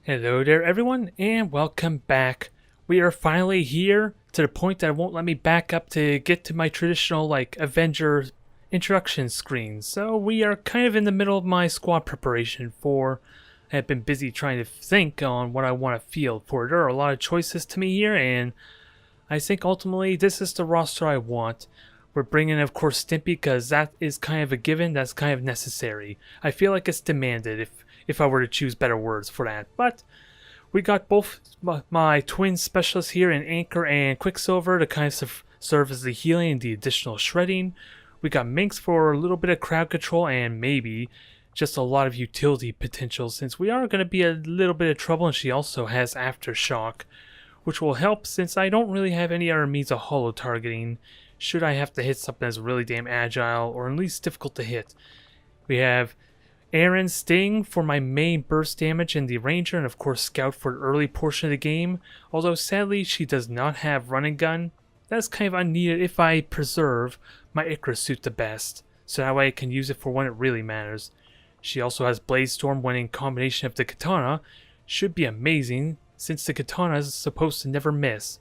Hello there everyone and welcome back. We are finally here to the point that it won't let me back up to get to my traditional Avenger introduction screen. So we are kind of in the middle of my squad preparation for I have been busy trying to think on what I want to field for. There are a lot of choices to me here and I think ultimately this is the roster I want. We're bringing in, of course, Stimpy because that is kind of a given, that's kind of necessary. I feel like it's demanded if I were to choose better words for that. But we got both my twin specialists here in Anchor and Quicksilver to kind of serve as the healing and the additional shredding. We got Minx for a little bit of crowd control and maybe just a lot of utility potential since we are going to be a little bit of trouble, and she also has Aftershock, which will help since I don't really have any other means of holo targeting should I have to hit something that's really damn agile or at least difficult to hit. We have Aaron's Sting for my main burst damage and the Ranger, and of course Scout for the early portion of the game, although sadly she does not have Run and Gun. That's kind of unneeded if I preserve my Icarus suit the best, so that way I can use it for when it really matters. She also has Blaze Storm when in combination of the Katana, should be amazing since the Katana is supposed to never miss.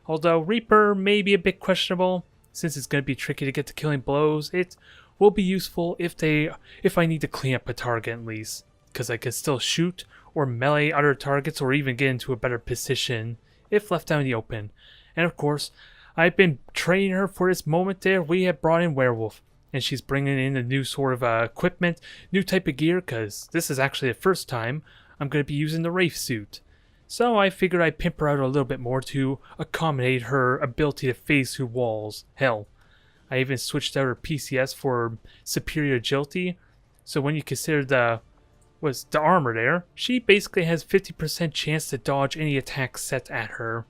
Although Reaper may be a bit questionable, since it's going to be tricky to get to killing blows, it will be useful if I need to clean up a target at least, because I can still shoot or melee other targets or even get into a better position if left out in the open. And of course, I've been training her for this moment there. We have brought in Werewolf, and she's bringing in a new sort of equipment, new type of gear, because this is actually the first time I'm going to be using the Wraith suit. So I figured I'd pimp her out a little bit more to accommodate her ability to phase through walls. Hell, I even switched out her PCS for superior agility. So when you consider the armor there, she basically has 50% chance to dodge any attack set at her.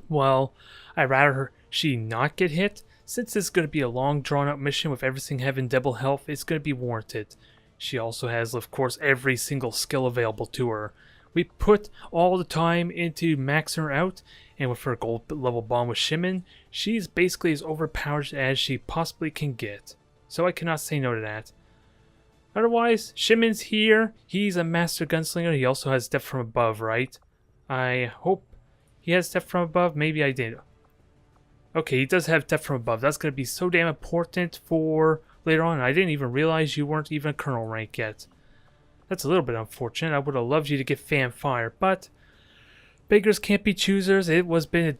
Well, I'd rather she not get hit. Since it's going to be a long drawn out mission with everything having double health, it's going to be warranted. She also has, of course, every single skill available to her. We put all the time into maxing her out, and with her gold level bond with Shimon, she's basically as overpowered as she possibly can get. So I cannot say no to that. Otherwise, Shimon's here. He's a master gunslinger. He also has depth from above, right? I hope he has depth from above. Maybe I did. Okay, he does have depth from above. That's going to be so damn important for later on. I didn't even realize you weren't even colonel rank yet. That's a little bit unfortunate. I would have loved you to get fanfire, but beggars can't be choosers. It has been a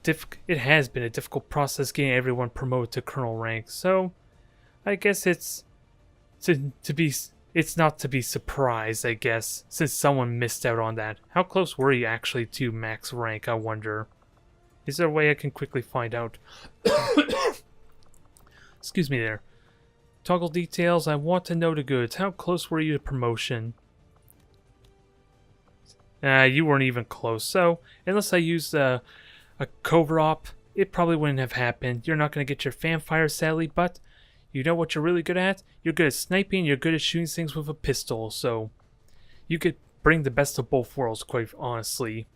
difficult process getting everyone promoted to colonel rank. So I guess it's not to be surprised, I guess, since someone missed out on that. How close were you actually to max rank, I wonder? Is there a way I can quickly find out? Excuse me there. Toggle details. I want to know the goods. How close were you to promotion? You weren't even close, so unless I used a cover-op, it probably wouldn't have happened. You're not going to get your fanfire, sadly, but you know what you're really good at? You're good at sniping, you're good at shooting things with a pistol, so you could bring the best of both worlds, quite honestly.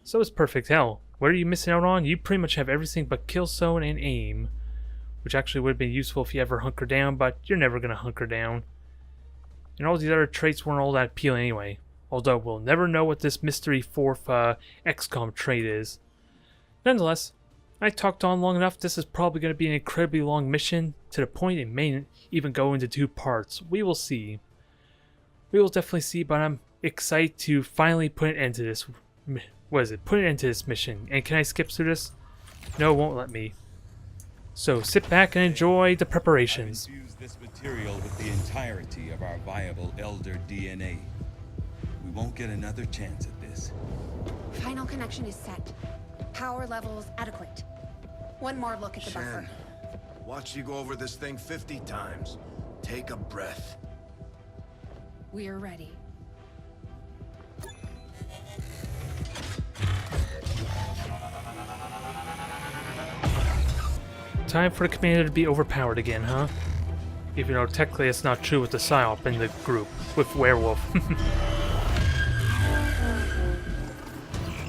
So it's perfect. Hell, what are you missing out on? You pretty much have everything but kill zone and aim, which actually would have been useful if you ever hunker down, but you're never going to hunker down. And all these other traits weren't all that appealing anyway. Although we'll never know what this mystery fourth XCOM trait is. Nonetheless, I talked on long enough. This is probably going to be an incredibly long mission, to the point it may even go into 2 parts. We will see. We will definitely see, but I'm excited to finally put an end to this. Put an end to this mission. And can I skip through this? No, it won't let me. So sit back and enjoy the preparations. I've infused this material with the entirety of our viable Elder DNA. We won't get another chance at this. Final connection is set. Power levels adequate. One more look at the buffer. Watch you go over this thing 50 times. Take a breath. We're ready. Time for the commander to be overpowered again, huh? Even though technically it's not true with the PSYOP in the group, with Werewolf.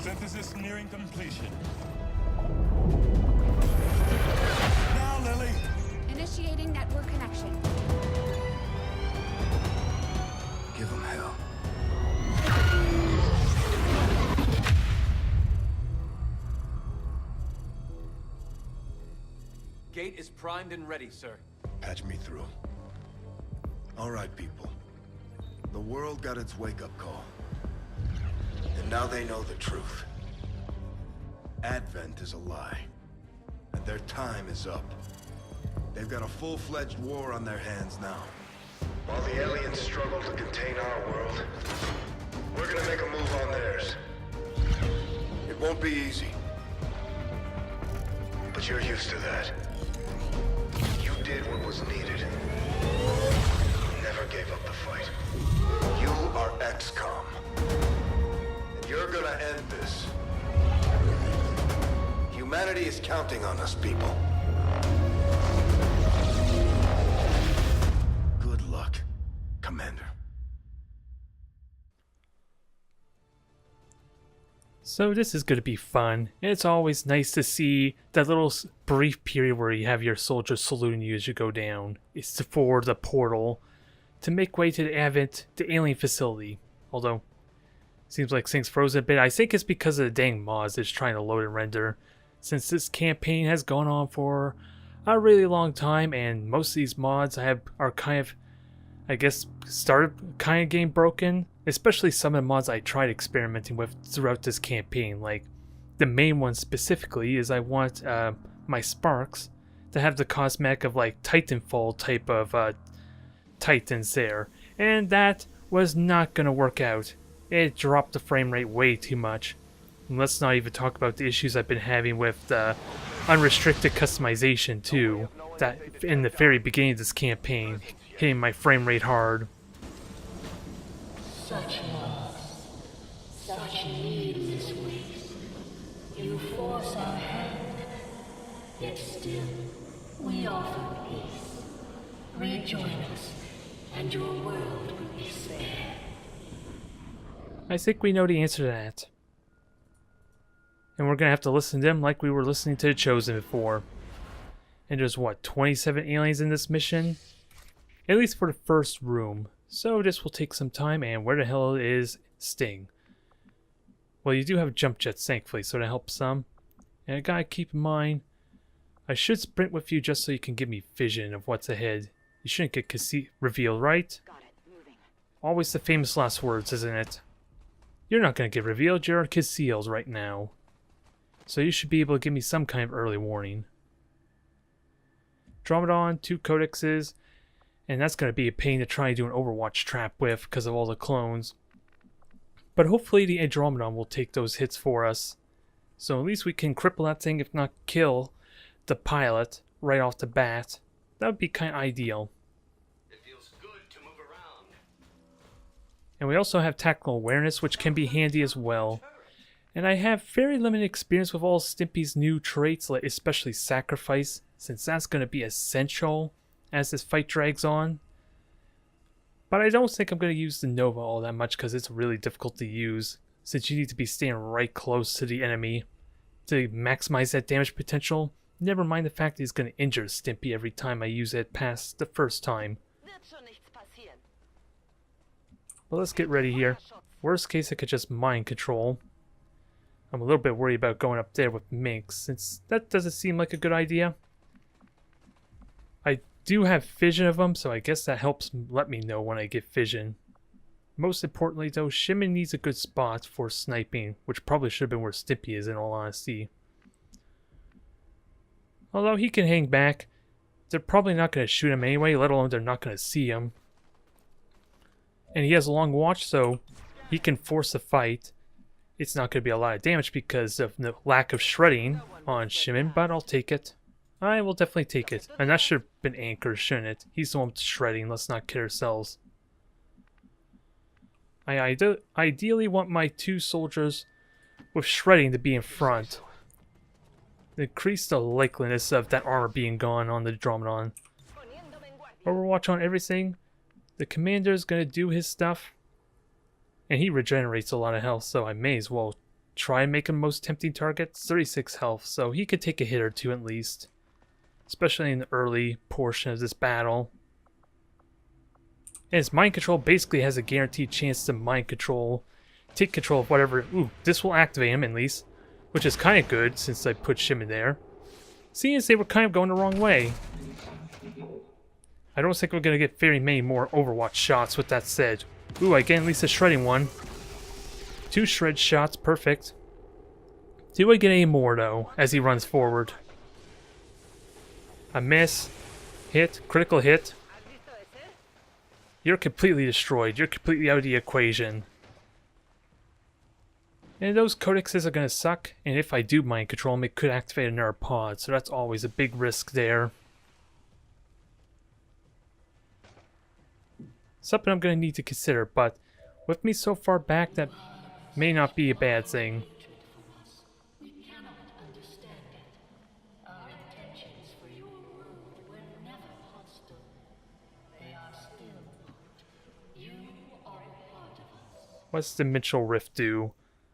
Synthesis nearing completion. Now, Lily! Initiating network connection. Give him hell. gate is primed and ready, sir. Patch me through. All right, people. The world got its wake-up call. And now they know the truth. Advent is a lie. And their time is up. They've got a full-fledged war on their hands now. While the aliens struggle to contain our world, we're gonna make a move on theirs. It won't be easy. But you're used to that. You did what was needed. Never gave up the fight. You are XCOM. And you're gonna end this. Humanity is counting on us, people. Good luck, Commander. So this is going to be fun, and it's always nice to see that little brief period where you have your soldiers saluting you as you go down. It's for the portal to make way to the Advent, the alien facility. Although, seems like things frozen a bit. I think it's because of the dang mods that's trying to load and render. Since this campaign has gone on for a really long time, and most of these mods are kind of, I guess, started kind of getting broken. Especially some of the mods I tried experimenting with throughout this campaign. Like, the main one specifically is I want my Sparks to have the cosmetic of like Titanfall type of Titans there. And that was not going to work out. It dropped the frame rate way too much. And let's not even talk about the issues I've been having with unrestricted customization too. That in the very beginning of this campaign, hitting my frame rate hard. Such loss, such needless waste. You force our hand, yet still we offer peace. Rejoin us, and your world will be spared. I think we know the answer to that. And we're gonna have to listen to them like we were listening to the Chosen before. And there's what, 27 aliens in this mission? At least for the first room. So this will take some time, and where the hell is Sting? Well, you do have jump jets, thankfully, so that helps some. And I gotta keep in mind, I should sprint with you just so you can give me vision of what's ahead. You shouldn't get revealed, right? Always the famous last words, isn't it? You're not gonna get revealed, you're concealed right now. So you should be able to give me some kind of early warning. Dromedon, 2 codexes. And that's going to be a pain to try and do an Overwatch trap with because of all the clones. But hopefully the Andromedon will take those hits for us. So at least we can cripple that thing, if not kill the pilot right off the bat. That would be kind of ideal. It feels good to move around. And we also have tactical awareness, which can be handy as well. And I have very limited experience with all Stimpy's new traits, like especially Sacrifice, since that's going to be essential as this fight drags on. But I don't think I'm going to use the Nova all that much because it's really difficult to use, since you need to be staying right close to the enemy to maximize that damage potential. Never mind the fact that he's going to injure Stimpy every time I use it past the first time. Well, let's get ready here. Worst case, I could just mind control. I'm a little bit worried about going up there with Minx, since that doesn't seem like a good idea. I do have vision of them, so I guess that helps let me know when I get vision. Most importantly though, Shimon needs a good spot for sniping, which probably should have been where Stimpy is in all honesty. Although he can hang back, they're probably not going to shoot him anyway, let alone they're not going to see him. And he has a long watch, so he can force a fight. It's not going to be a lot of damage because of the lack of shredding on Shimon, but I'll take it. I will definitely take it. And that should have been Anchor, shouldn't it? He's the one with shredding. Let's not kid ourselves. I ideally want my 2 soldiers with shredding to be in front. Increase the likeliness of that armor being gone on the Dromedon. Overwatch on everything. The commander's going to do his stuff. And he regenerates a lot of health, so I may as well try and make him most tempting target. 36 health, so he could take a hit or 2 at least. Especially in the early portion of this battle. And his mind control basically has a guaranteed chance to take control of whatever. Ooh, this will activate him at least, which is kind of good since I put Shimon there. Seeing as they were kind of going the wrong way. I don't think we're going to get very many more Overwatch shots with that said. Ooh, I get at least a shredding one. 2 shred shots, perfect. Do I get any more though, as he runs forward? A miss. Hit. Critical hit. You're completely destroyed. You're completely out of the equation. And those codexes are going to suck, and if I do mind control them, it could activate another pod, so that's always a big risk there. Something I'm going to need to consider, but with me so far back, that may not be a bad thing. We cannot understand it. Our intentions for your world were never hostile. They are still not. You are a part of us. What's the Mitchell Rift do?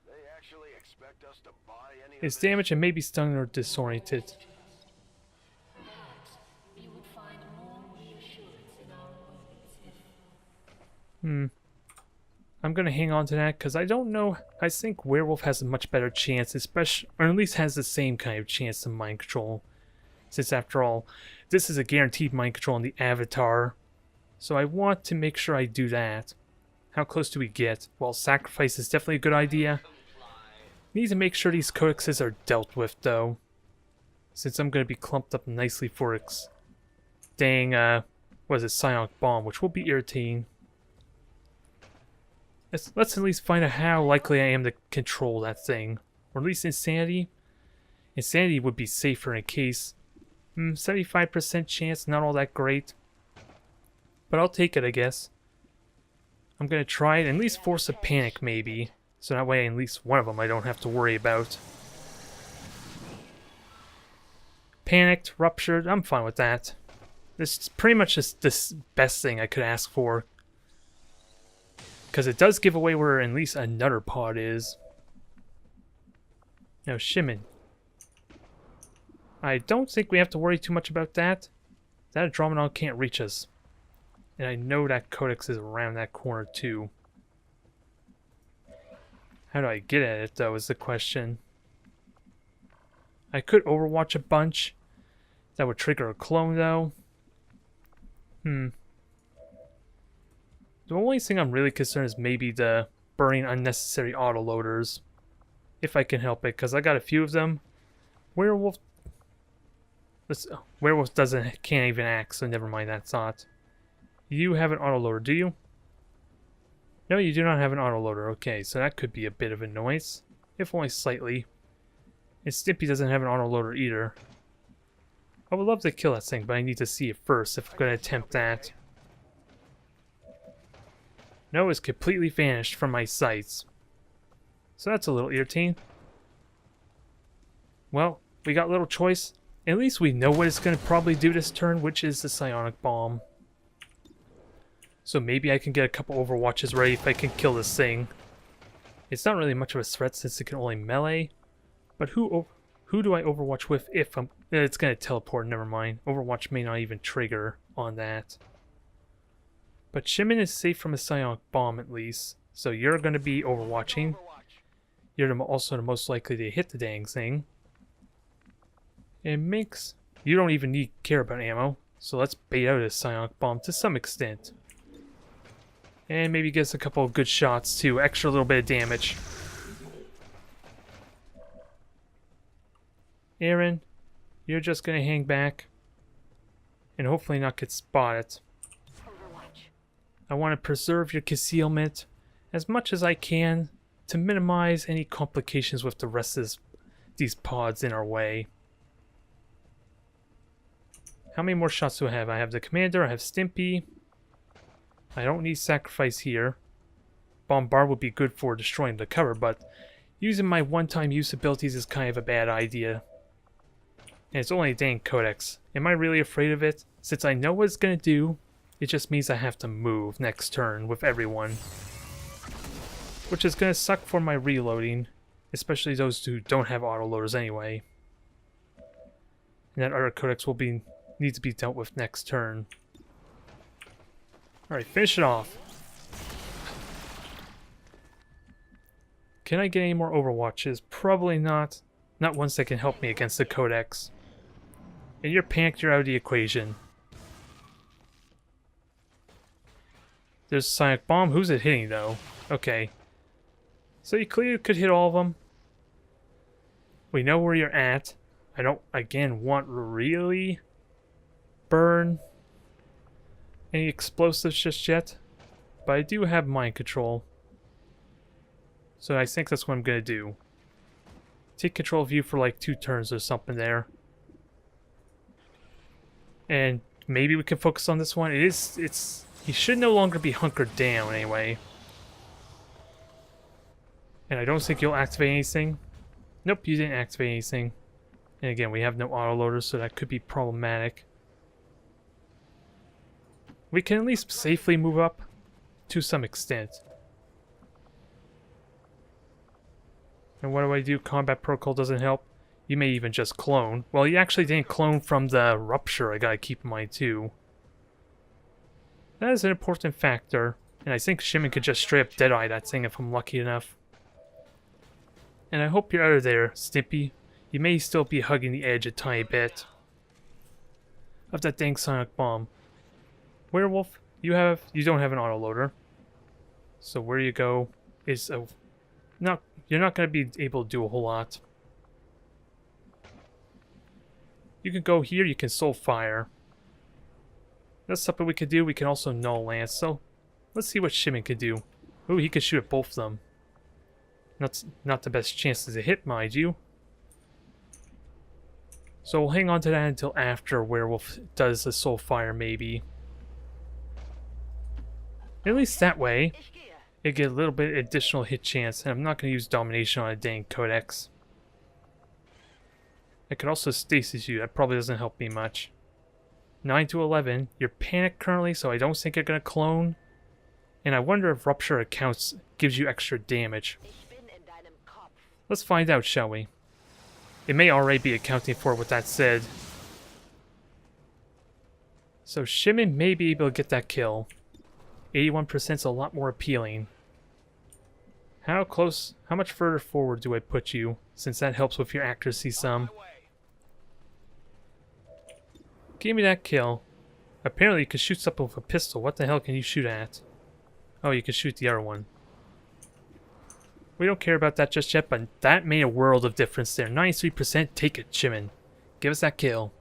They actually expect us to buy any It's damage and maybe stunned or disoriented. Perhaps you would find more reassurance in our ways if I'm gonna hang on to that because I don't know. I think Werewolf has a much better chance, especially, or at least has the same kind of chance to mind control. Since after all, this is a guaranteed mind control on the Avatar. So I want to make sure I do that. How close do we get? Well, sacrifice is definitely a good idea. Need to make sure these codexes are dealt with though. Since I'm gonna be clumped up nicely for dang, what is it, Psionic Bomb, which will be irritating. Let's at least find out how likely I am to control that thing. Or at least Insanity. Insanity would be safer in case. 75% chance, not all that great. But I'll take it, I guess. I'm gonna try it and at least force a panic, maybe. So that way at least one of them I don't have to worry about. Panicked, ruptured, I'm fine with that. This is pretty much just the best thing I could ask for. Because it does give away where at least another pod is. Now, Shimon. I don't think we have to worry too much about that. That Andromedon can't reach us. And I know that Codex is around that corner too. How do I get at it though is the question. I could Overwatch a bunch. That would trigger a clone though. The only thing I'm really concerned is maybe the burning unnecessary autoloaders. If I can help it, because I got a few of them. Werewolf can't even act, so never mind that thought. You have an autoloader, do you? No, you do not have an autoloader. Okay, so that could be a bit of a noise. If only slightly. And Stimpy doesn't have an autoloader either. I would love to kill that thing, but I need to see it first if I'm going to attempt that. No, it's completely vanished from my sights. So that's a little irritating. Well, we got little choice. At least we know what it's going to probably do this turn, which is the Psionic Bomb. So maybe I can get a couple Overwatches ready if I can kill this thing. It's not really much of a threat since it can only melee. But who do I Overwatch with if I'm... It's going to teleport, never mind. Overwatch may not even trigger on that. But Shimon is safe from a Psionic Bomb at least. So you're going to be Overwatching. You're also the most likely to hit the dang thing. And Minx, you don't even care about ammo. So let's bait out a Psionic Bomb to some extent. And maybe get us a couple of good shots too. Extra little bit of damage. Aaron, you're just going to hang back. And hopefully not get spotted. I want to preserve your concealment as much as I can to minimize any complications with the rest of these pods in our way. How many more shots do I have? I have the Commander, I have Stimpy. I don't need Sacrifice here. Bombard would be good for destroying the cover, but using my one-time use abilities is kind of a bad idea. And it's only a dang Codex. Am I really afraid of it? Since I know what it's going to do, it just means I have to move next turn with everyone. Which is going to suck for my reloading. Especially those who don't have autoloaders anyway. And that other Codex will need to be dealt with next turn. Alright, finish it off. Can I get any more Overwatches? Probably not. Not ones that can help me against the Codex. And you're panicked, you're out of the equation. There's a sonic bomb. Who's it hitting, though? Okay. So you clearly could hit all of them. We know where you're at. I don't, again, want really burn any explosives just yet. But I do have mind control. So I think that's what I'm going to do. Take control of you for like 2 turns or something there. And maybe we can focus on this one. He should no longer be hunkered down anyway. And I don't think you'll activate anything. Nope, you didn't activate anything. And again, we have no autoloader, so that could be problematic. We can at least safely move up to some extent. And what do I do? Combat protocol doesn't help. You may even just clone. Well, you actually didn't clone from the rupture, I gotta keep in mind too. That is an important factor. And I think Shimon could just straight up deadeye that thing if I'm lucky enough. And I hope you're out of there, Stimpy. You may still be hugging the edge a tiny bit of that dang sonic bomb. Werewolf, you don't have an autoloader. So where you go is you're not going to be able to do a whole lot. You can go here, you can soul fire. That's something we could do. We can also null lance. So let's see what Shimon could do. Ooh, he could shoot at both of them. Not the best chances to hit, mind you. So we'll hang on to that until after Werewolf does the soul fire, maybe. At least that way, it get a little bit additional hit chance, and I'm not going to use domination on a dang codex. I could also stasis you. That probably doesn't help me much. 9 to 11. You're panicked currently, so I don't think you're going to clone. And I wonder if Rupture accounts gives you extra damage. Let's find out, shall we? It may already be accounting for what that said. So Shimon may be able to get that kill. 81% is a lot more appealing. How much further forward do I put you, since that helps with your accuracy some? Give me that kill. Apparently you can shoot something with a pistol. What the hell can you shoot at? Oh, you can shoot the other one. We don't care about that just yet, but that made a world of difference there. 93%, take it, Shimon. Give us that kill.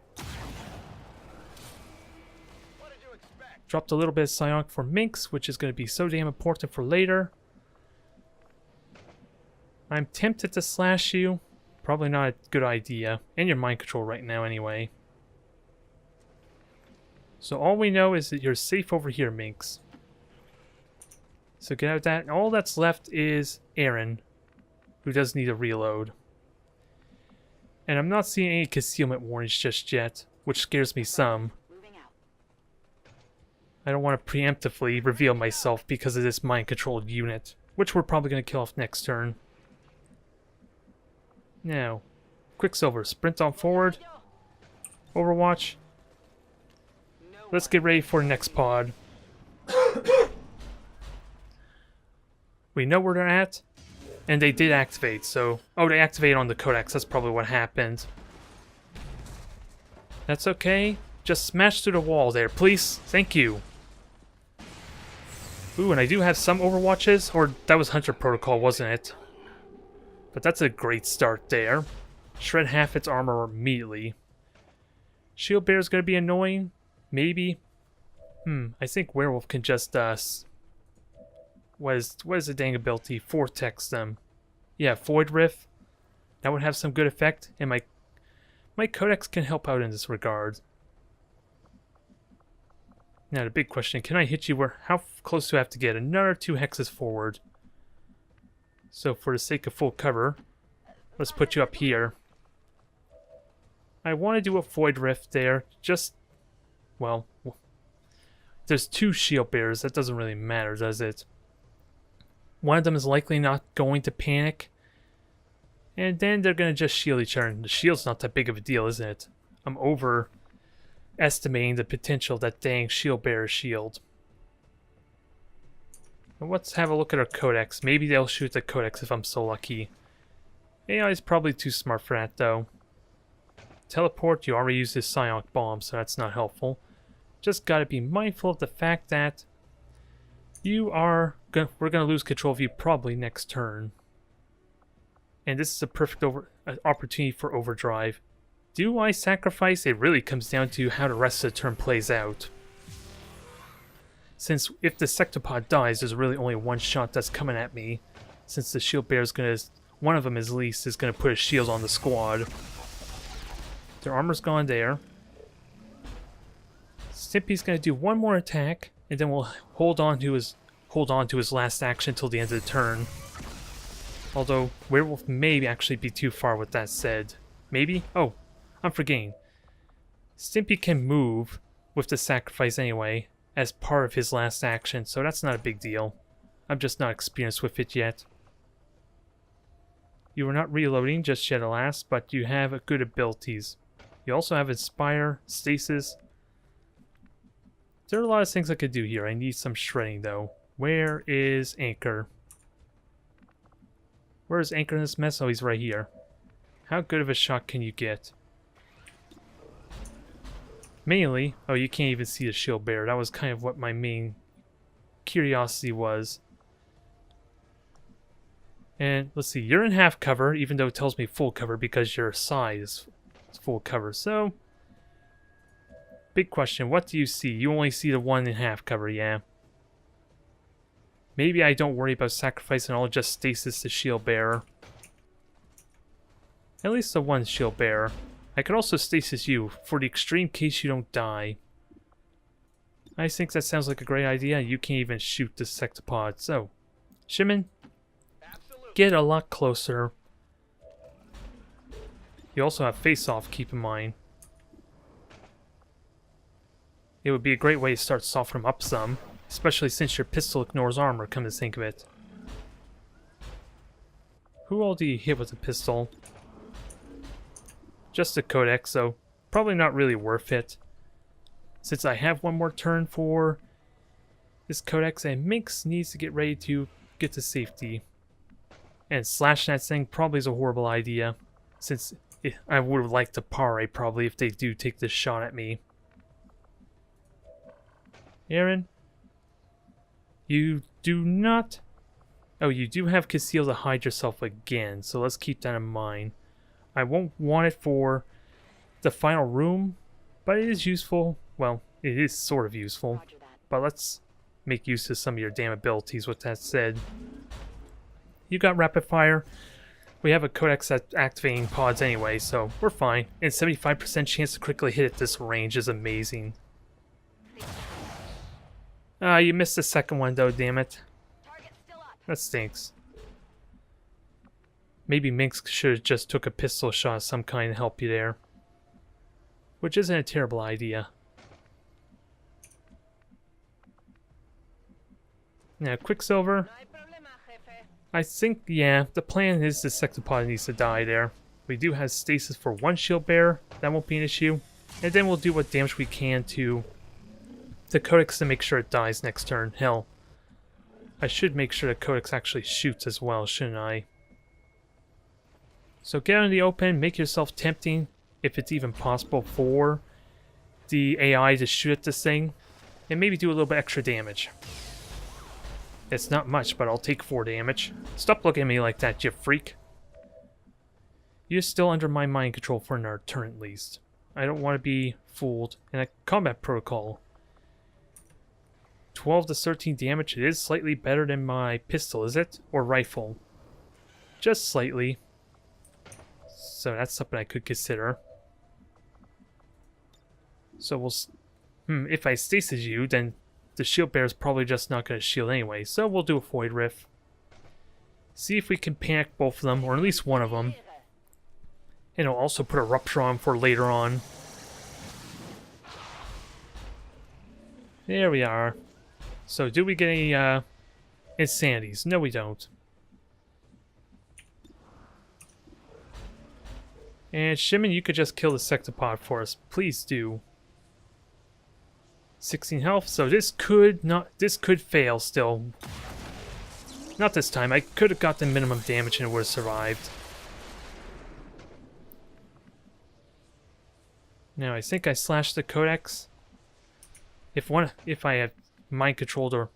Dropped a little bit of psionic for Minx, which is going to be so damn important for later. I'm tempted to slash you. Probably not a good idea. And your mind control right now anyway. So all we know is that you're safe over here, Minx. So get out of that. And all that's left is Aaron, who does need a reload. And I'm not seeing any concealment warnings just yet, which scares me some. I don't want to preemptively reveal myself because of this mind-controlled unit, which we're probably going to kill off next turn. Now, Quicksilver, sprint on forward. Overwatch. Let's get ready for next pod. We know where they're at, and they did activate, so... Oh, they activated on the Codex, that's probably what happened. That's okay. Just smash through the wall there, please. Thank you. Ooh, and I do have some Overwatches, or that was Hunter Protocol, wasn't it? But that's a great start there. Shred half its armor immediately. Shield Bear's gonna be annoying? Maybe. I think Werewolf can just, what is the dang ability? Vortex them. Yeah, Void Rift. That would have some good effect, and my Codex can help out in this regard. Now the big question, can I hit you how close do I have to get? Another 2 hexes forward. So for the sake of full cover, let's put you up here. I want to do a Void Rift there, just, well, there's 2 shield bearers, that doesn't really matter, does it? One of them is likely not going to panic, and then they're going to just shield each other. The shield's not that big of a deal, isn't it? I'm overestimating the potential of that dang shield bearer shield. And let's have a look at our Codex. Maybe they'll shoot the Codex if I'm so lucky. AI is probably too smart for that, though. teleport. You already used this psionic bomb, so that's not helpful. Just gotta be mindful of the fact that we're gonna lose control of you probably next turn. And this is a perfect opportunity for overdrive. Do I sacrifice? It really comes down to how the rest of the turn plays out. Since if the Sectopod dies, there's really only one shot that's coming at me. Since the shield bear is gonna, one of them at least, is gonna put a shield on the squad. Their armor's gone there. Stimpy's gonna do one more attack, and then we'll hold on to his last action till the end of the turn. Although Werewolf may actually be too far with that said. Maybe? Oh, I'm forgetting. Stimpy can move with the sacrifice anyway, as part of his last action, so that's not a big deal. I'm just not experienced with it yet. You are not reloading just yet, alas, but you have good abilities. You also have Inspire, Stasis. There are a lot of things I could do here. I need some shredding, though. Where is Anchor? Where is Anchor in this mess? Oh, he's right here. How good of a shot can you get? Mainly, oh, you can't even see the shield bearer. That was kind of what my main curiosity was. And let's see, you're in half cover, even though it tells me full cover because your side is full cover. So, big question, what do you see? You only see the one in half cover, yeah. Maybe I don't worry about sacrificing, I'll just stasis the shield bearer. At least the one shield bearer. I could also stasis you, for the extreme case you don't die. I think that sounds like a great idea. You can't even shoot the Sectopod. So, Shimon, get a lot closer. You also have face-off, keep in mind. It would be a great way to start softening him up some, especially since your pistol ignores armor, come to think of it. Who all do you hit with a pistol? Just a Codex, so probably not really worth it. Since I have one more turn for this Codex, and Minx needs to get ready to get to safety. And slash that thing probably is a horrible idea, since I would have liked to pare probably if they do take this shot at me. Aaron, you do not... Oh, you do have Conceal to hide yourself again, so let's keep that in mind. I won't want it for the final room, but it is useful. Well, it is sort of useful. But let's make use of some of your damn abilities with that said. You got rapid fire. We have a Codex at activating pods anyway, so we're fine. And 75% chance to quickly hit at this range is amazing. You missed the second one though, damn it. That stinks. Maybe Minx should have just took a pistol shot of some kind to help you there. Which isn't a terrible idea. Now, Quicksilver. I think, yeah, the plan is the Sectopod needs to die there. We do have stasis for one shield bearer. That won't be an issue. And then we'll do what damage we can to the Codex to make sure it dies next turn. Hell, I should make sure the Codex actually shoots as well, shouldn't I? So get out in the open, make yourself tempting, if it's even possible for the AI to shoot at this thing, and maybe do a little bit extra damage. It's not much, but I'll take 4 damage. Stop looking at me like that, you freak. You're still under my mind control for another turn at least. I don't want to be fooled. In a combat protocol, 12 to 13 damage, it is slightly better than my pistol, is it? Or rifle? Just slightly. So that's something I could consider. So we'll... if I stasis you, then the shield bearer is probably just not going to shield anyway. So we'll do a Void Rift. See if we can panic both of them, or at least one of them. And I'll also put a Rupture on for later on. There we are. So do we get any insanities? No, we don't. And Shimon, you could just kill the Sectopod for us. Please do. 16 health, so this could fail still. Not this time. I could have got the minimum damage and it would have survived. Now I think I slashed the codex. If I have mind controlled or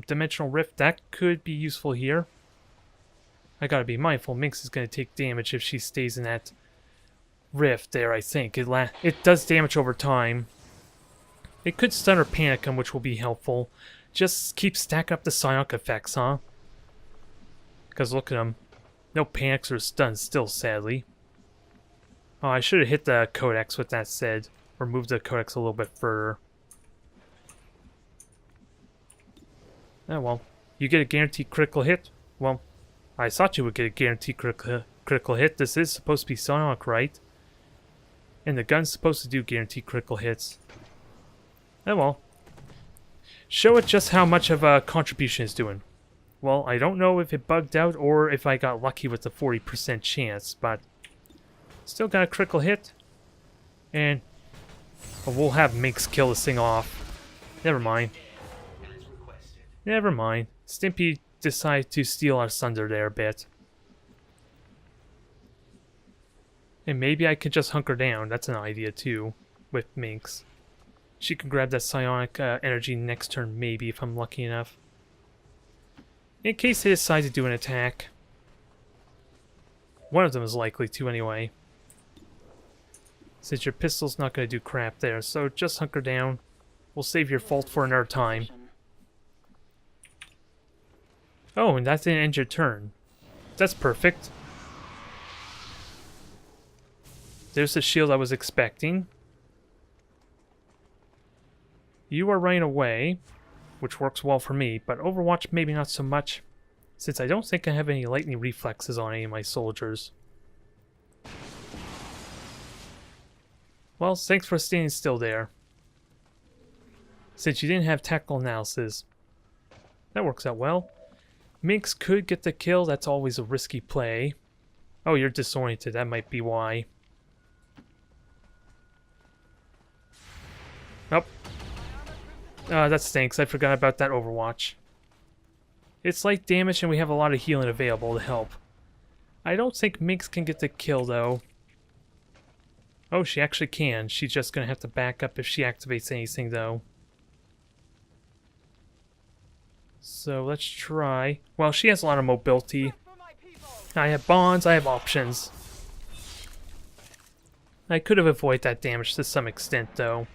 dimensional rift, that could be useful here. I gotta be mindful. Minx is gonna take damage if she stays in that rift there. I think it does damage over time. It could stun or panic him, which will be helpful. Just keep stacking up the psionic effects, huh? Because look at him. No panics or stuns still, sadly. Oh, I should have hit the codex with that said. Or moved the codex a little bit further. Oh well. You get a guaranteed critical hit? Well, I thought you would get a guaranteed critical hit. This is supposed to be psionic, right? And the gun's supposed to do guaranteed critical hits. Oh well. Show it just how much of a contribution it's doing. Well, I don't know if it bugged out or if I got lucky with the 40% chance, but still got a critical hit. And we'll have Minx kill this thing off. Never mind. Never mind. Stimpy decided to steal our thunder there a bit. And maybe I could just hunker down. That's an idea too, with Minx. She can grab that psionic energy next turn, maybe, if I'm lucky enough. In case they decide to do an attack. One of them is likely to, anyway. Since your pistol's not going to do crap there, so just hunker down. We'll save your fault for another time. Oh, and that didn't end your turn. That's perfect. There's the shield I was expecting. You are running away, which works well for me, but Overwatch maybe not so much, since I don't think I have any lightning reflexes on any of my soldiers. Well, thanks for staying still there. Since you didn't have tactical analysis. That works out well. Minx could get the kill, that's always a risky play. Oh, you're disoriented, that might be why. Nope. That stinks. I forgot about that Overwatch. It's light damage and we have a lot of healing available to help. I don't think Minx can get the kill though. Oh, she actually can. She's just gonna have to back up if she activates anything though. So let's try. Well, she has a lot of mobility. I have bonds, I have options. I could have avoided that damage to some extent though.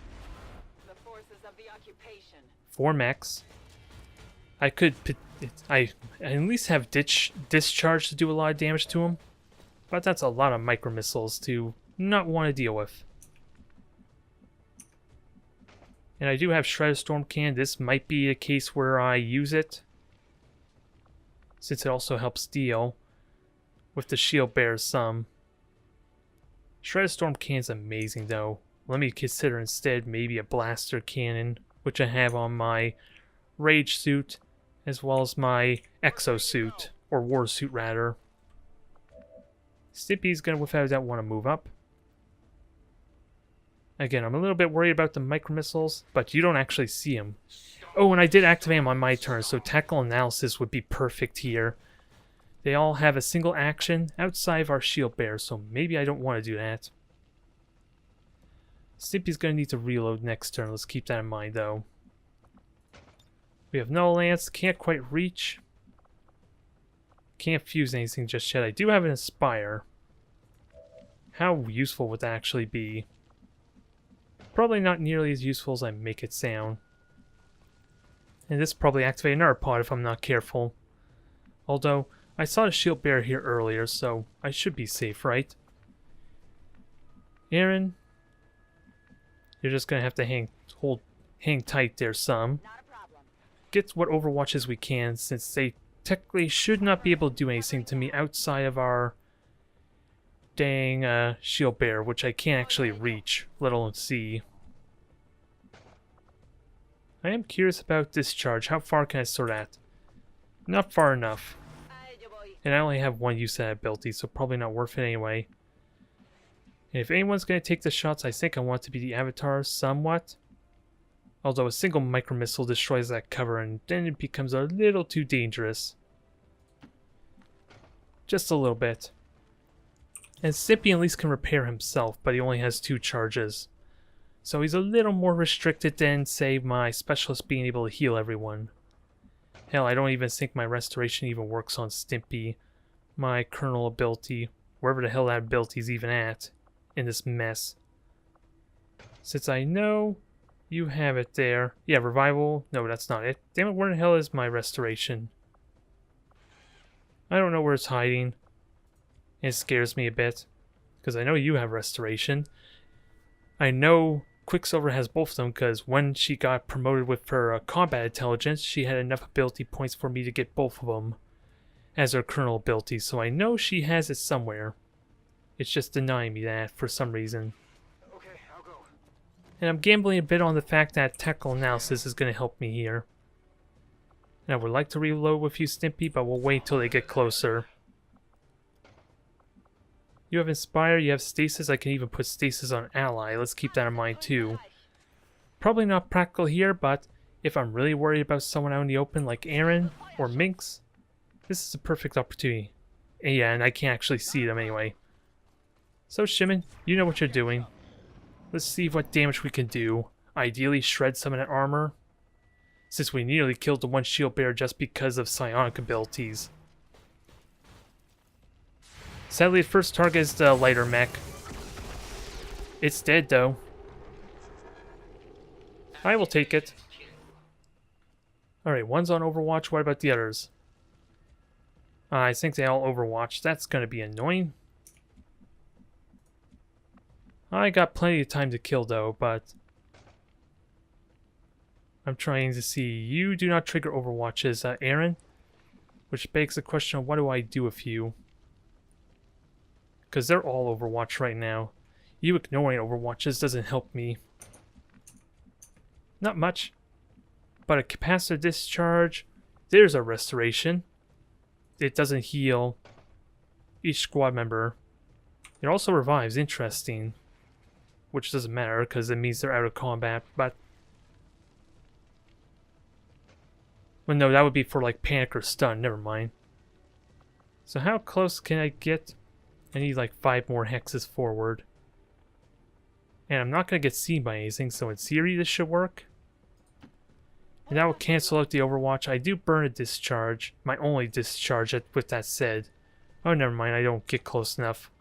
4 mechs. I could I at least have discharge to do a lot of damage to him, but that's a lot of micro missiles to not want to deal with. And I do have Shredder Storm Can. This might be a case where I use it, since it also helps deal with the shield bears some. Shredder Storm Can is amazing though. Let me consider instead maybe a blaster cannon, which I have on my rage suit, as well as my exo suit, or war suit rather. Stimpy's gonna without a doubt want to move up. Again, I'm a little bit worried about the micro missiles, but you don't actually see them. Oh, and I did activate them on my turn, so tactical analysis would be perfect here. They all have a single action outside of our shield bear, so maybe I don't want to do that. Stimpy's going to need to reload next turn. Let's keep that in mind, though. We have no lance. Can't quite reach. Can't fuse anything just yet. I do have an Inspire. How useful would that actually be? Probably not nearly as useful as I make it sound. And this probably activate another pod if I'm not careful. Although, I saw the shield bearer here earlier, so I should be safe, right? Aaron, you're just gonna have to hang tight there some. Get what Overwatches we can, since they technically should not be able to do anything to me outside of our dang shield bearer, which I can't actually reach, let alone see. I am curious about discharge. How far can I soar at? Not far enough. And I only have one use of that ability, so probably not worth it anyway. And if anyone's going to take the shots, I think I want it to be the Avatar somewhat. Although a single micro missile destroys that cover, and then it becomes a little too dangerous. Just a little bit. And Stimpy at least can repair himself, but he only has 2 charges. So he's a little more restricted than, say, my specialist being able to heal everyone. Hell, I don't even think my restoration even works on Stimpy. My Colonel ability, wherever the hell that ability's even at, in this mess. Since I know you have it there. Yeah, revival. No, that's not it. Damn it, where the hell is my restoration? I don't know where it's hiding. It scares me a bit. Because I know you have restoration. I know Quicksilver has both of them because when she got promoted with her combat intelligence, she had enough ability points for me to get both of them as her Colonel ability. So I know she has it somewhere. It's just denying me that for some reason. Okay, I'll go. And I'm gambling a bit on the fact that tactical analysis is going to help me here. And I would like to reload with you, Stimpy, but we'll wait till they get closer. You have Inspire, you have Stasis. I can even put Stasis on Ally. Let's keep that in mind too. Probably not practical here, but if I'm really worried about someone out in the open like Aaron or Minx, this is a perfect opportunity. And yeah, and I can't actually see them anyway. So Shimon, you know what you're doing. Let's see what damage we can do. Ideally shred some of that armor, since we nearly killed the one shield bearer just because of psionic abilities. Sadly, the first target is the lighter mech. It's dead, though. I will take it. Alright, one's on Overwatch. What about the others? I think they all Overwatch. That's going to be annoying. I got plenty of time to kill, though, but I'm trying to see. You do not trigger Overwatches, Aaron. Which begs the question of what do I do with you? Because they're all Overwatch right now. You ignoring Overwatches doesn't help me. Not much. But a capacitor discharge. There's a restoration. It doesn't heal each squad member. It also revives. Interesting. Which doesn't matter because it means they're out of combat. But well, no, that would be for like panic or stun. Never mind. So how close can I get? I need like 5 more hexes forward. And I'm not going to get seen by anything, so in theory this should work. And that will cancel out the Overwatch. I do burn a discharge. My only discharge, with that said. Oh, never mind, I don't get close enough.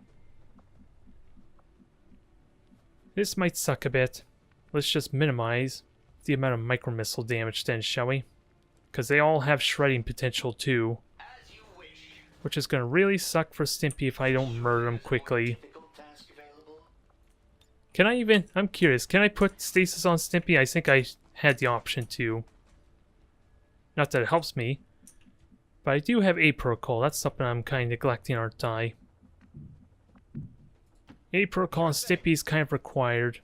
This might suck a bit. Let's just minimize the amount of micro-missile damage then, shall we? Because they all have shredding potential too. Which is going to really suck for Stimpy if I don't murder him quickly. Can I even... I'm curious. Can I put Stasis on Stimpy? I think I had the option to. Not that it helps me. But I do have A protocol. That's something I'm kind of neglecting, aren't I? A protocol on Stimpy is kind of required.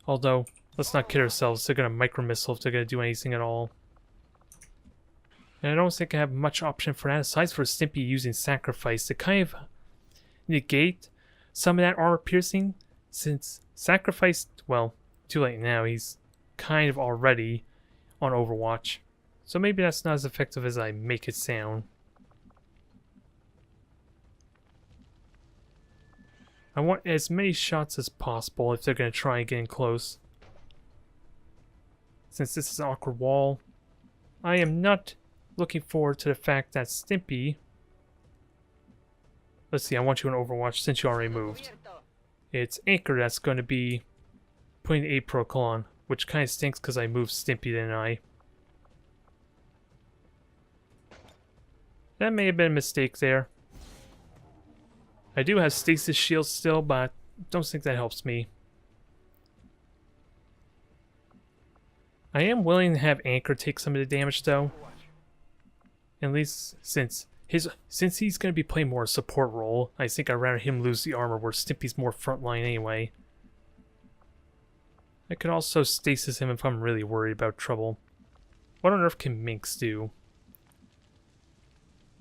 Although, let's not kid ourselves. They're going to micro-missile if they're going to do anything at all. And I don't think I have much option for that, aside for Stimpy using Sacrifice to kind of negate some of that armor piercing, since Sacrifice, well, too late now, he's kind of already on Overwatch. So maybe that's not as effective as I make it sound. I want as many shots as possible if they're going to try and get in close. Since this is an awkward wall, I am not looking forward to the fact that Stimpy... Let's see, I want you in Overwatch since you already moved. It's Anchor that's going to be putting A protocol on, which kind of stinks because I moved Stimpy, didn't I? That may have been a mistake there. I do have Stasis Shield still, but don't think that helps me. I am willing to have Anchor take some of the damage though. At least since he's going to be playing more a support role, I think I'd rather him lose the armor where Stimpy's more frontline anyway. I could also stasis him if I'm really worried about trouble. What on earth can Minx do?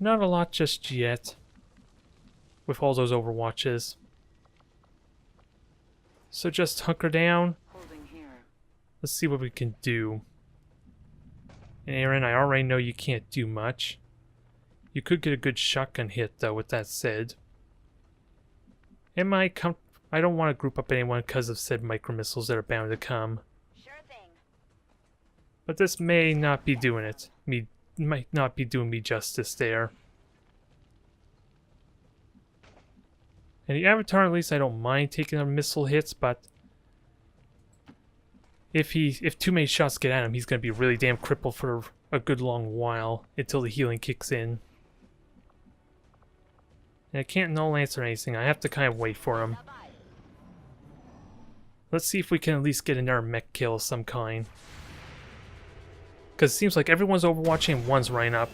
Not a lot just yet. With all those Overwatches. So just hunker down. Let's see what we can do. And Aaron, I already know you can't do much. You could get a good shotgun hit, though, with that said. Am I I don't want to group up anyone because of said micro missiles that are bound to come. Sure thing. But this may not be doing it. Might not be doing me justice there. And the Avatar, at least I don't mind taking the missile hits, but if too many shots get at him, he's gonna be really damn crippled for a good long while until the healing kicks in. And I can't null lance or anything. I have to kind of wait for him. Let's see if we can at least get another mech kill of some kind. Because it seems like everyone's overwatching and one's running up.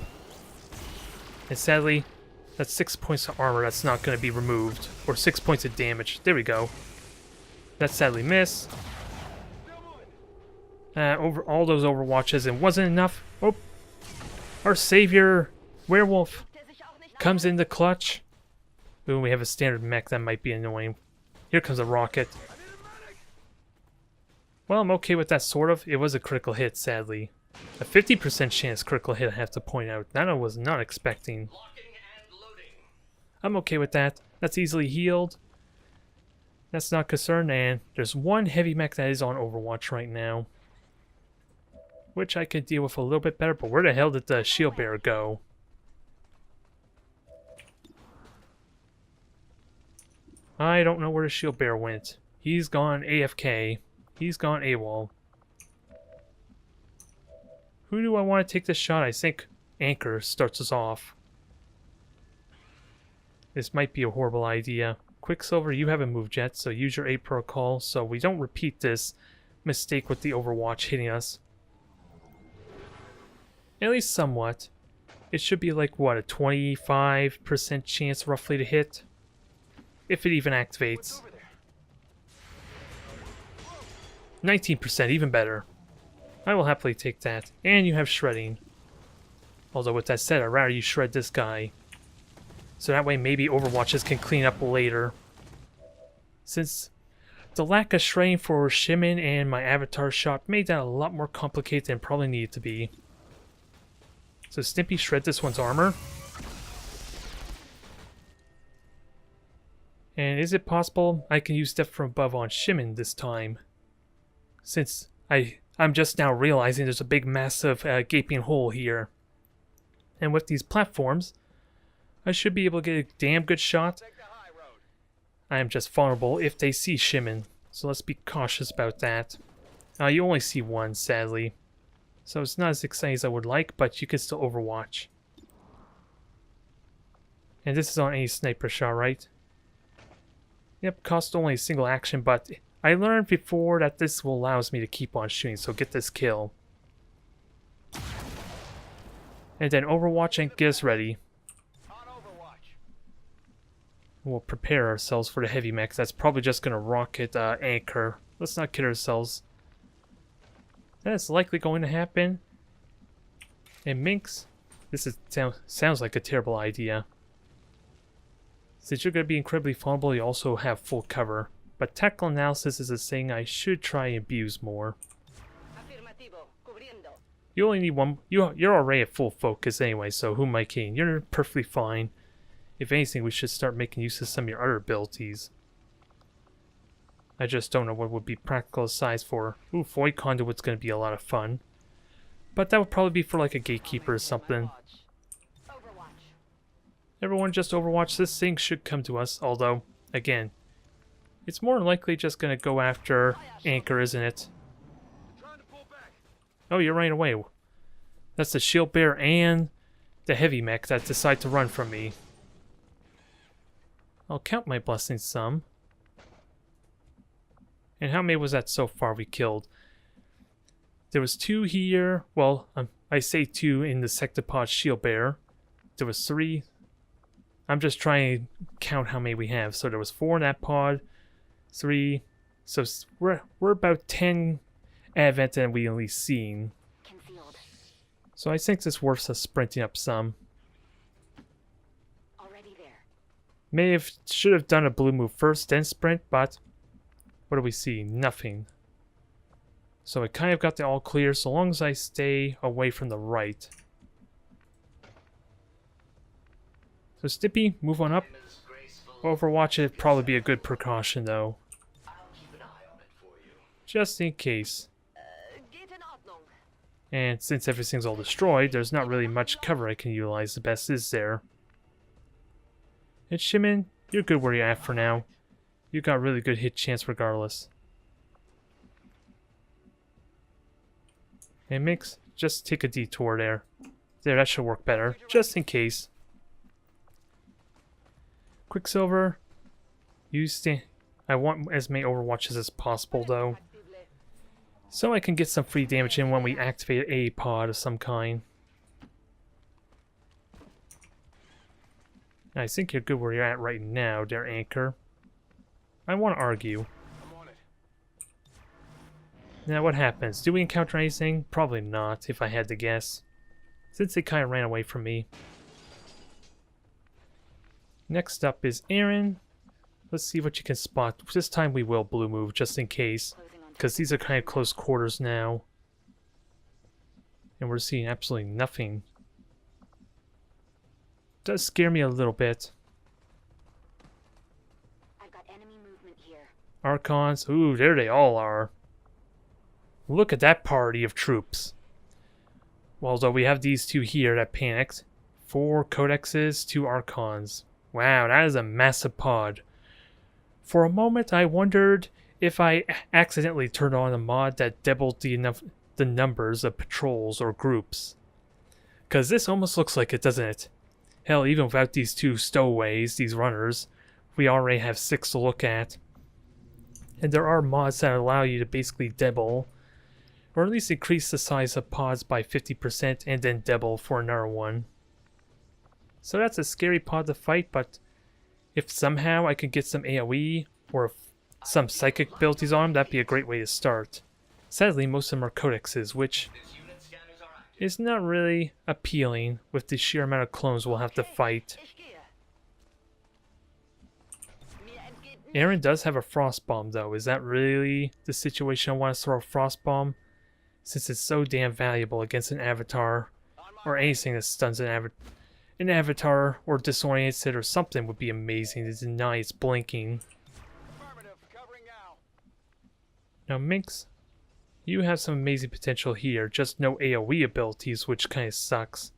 And sadly, that's 6 points of armor that's not going to be removed. Or 6 points of damage. There we go. That sadly missed. Over all those overwatches and wasn't enough. Oh, our savior werewolf comes in the clutch. Ooh, we have a standard mech that might be annoying. Here comes a rocket. Well, I'm okay with that, sort of. It was a critical hit, sadly. A 50% chance critical hit, I have to point out. That I was not expecting. I'm okay with that. That's easily healed. That's not concerned, and there's one heavy mech that is on Overwatch right now. Which I could deal with a little bit better, but where the hell did the shield bearer go? I don't know where the shield bearer went. He's gone AFK. He's gone AWOL. Who do I want to take this shot? I think Anchor starts us off. This might be a horrible idea. Quicksilver, you haven't moved yet, so use your 8 protocol so we don't repeat this mistake with the Overwatch hitting us. At least somewhat. It should be like, what, a 25% chance roughly to hit? If it even activates. 19%, even better. I will happily take that. And you have shredding. Although with that said, I'd rather you shred this guy. So that way maybe Overwatches can clean up later. Since the lack of shredding for Shimin and my Avatar shot made that a lot more complicated than it probably needed to be. So Stimpy, shred this one's armor. And is it possible I can use Step from Above on Shimin this time? Since I'm just now realizing there's a big massive gaping hole here. And with these platforms, I should be able to get a damn good shot. I am just vulnerable if they see Shimin, so let's be cautious about that. You only see one, sadly. So it's not as exciting as I would like, but you can still Overwatch. And this is on any sniper shot, right? Yep, cost only a single action, but I learned before that this will allows me to keep on shooting, so get this kill. And then Overwatch and get us ready. We'll prepare ourselves for the heavy mech. That's probably just going to rocket Anchor. Let's not kid ourselves. That's likely going to happen. And Minx, this sounds like a terrible idea. Since you're going to be incredibly vulnerable, you also have full cover. But tactical analysis is a thing I should try and abuse more. You only need one. You're already at full focus anyway, so who am I kidding? You're perfectly fine. If anything, we should start making use of some of your other abilities. I just don't know what would be practical size for. Ooh, Void Conduit's going to be a lot of fun. But that would probably be for like a Gatekeeper or something. Everyone just Overwatch. This thing should come to us, although, again, it's more likely just going to go after Anchor, isn't it? Oh, you're running away. That's the shield bearer and the heavy mech that decide to run from me. I'll count my blessings some. And how many was that so far we killed? There was 2 here. Well, I say 2 in the Sectopod shield bearer. There was 3. I'm just trying to count how many we have. So there was 4 in that pod. 3. So we're about 10 advent that we at least seen. Concealed. So I think this worth us sprinting up some. Already there. Should have done a blue move first, then sprint, but what do we see? Nothing. So I kind of got the all clear so long as I stay away from the right. So Stippy, move on up. Overwatch it'd probably be a good precaution though. I'll keep an eye on it for you. Just in case. And since everything's all destroyed, there's not really much cover I can utilize. The best is there. And Shimin, you're good where you're at for now. You got really good hit chance regardless. And Mix, just take a detour there. There, that should work better, just in case. Quicksilver, I want as many Overwatches as possible though, so I can get some free damage in when we activate a pod of some kind. I think you're good where you're at right now, dear Anchor. I want to argue. Now what happens? Do we encounter anything? Probably not, if I had to guess, since they kind of ran away from me. Next up is Aaron. Let's see what you can spot. This time we will blue move, just in case, because these are kind of close quarters now. And we're seeing absolutely nothing. Does scare me a little bit. I've got enemy movement here. Archons, ooh, there they all are. Look at that party of troops. Well, although we have these two here that panicked. 4 Codexes, 2 Archons. Wow, that is a massive pod. For a moment, I wondered if I accidentally turned on a mod that doubled the numbers of patrols or groups. Because this almost looks like it, doesn't it? Hell, even without these 2 stowaways, these runners, we already have 6 to look at. And there are mods that allow you to basically double, or at least increase the size of pods by 50% and then double for another one. So that's a scary pod to fight, but if somehow I could get some AoE or some psychic abilities on them, that'd be a great way to start. Sadly, most of them are codexes, which is not really appealing with the sheer amount of clones we'll have to fight. Aaron does have a frost bomb though. Is that really the situation I want to throw a frost bomb? Since it's so damn valuable against an avatar, or anything that stuns an avatar or disorients it or something would be amazing to deny its blinking. Now Minx, you have some amazing potential here, just no AoE abilities, which kind of sucks.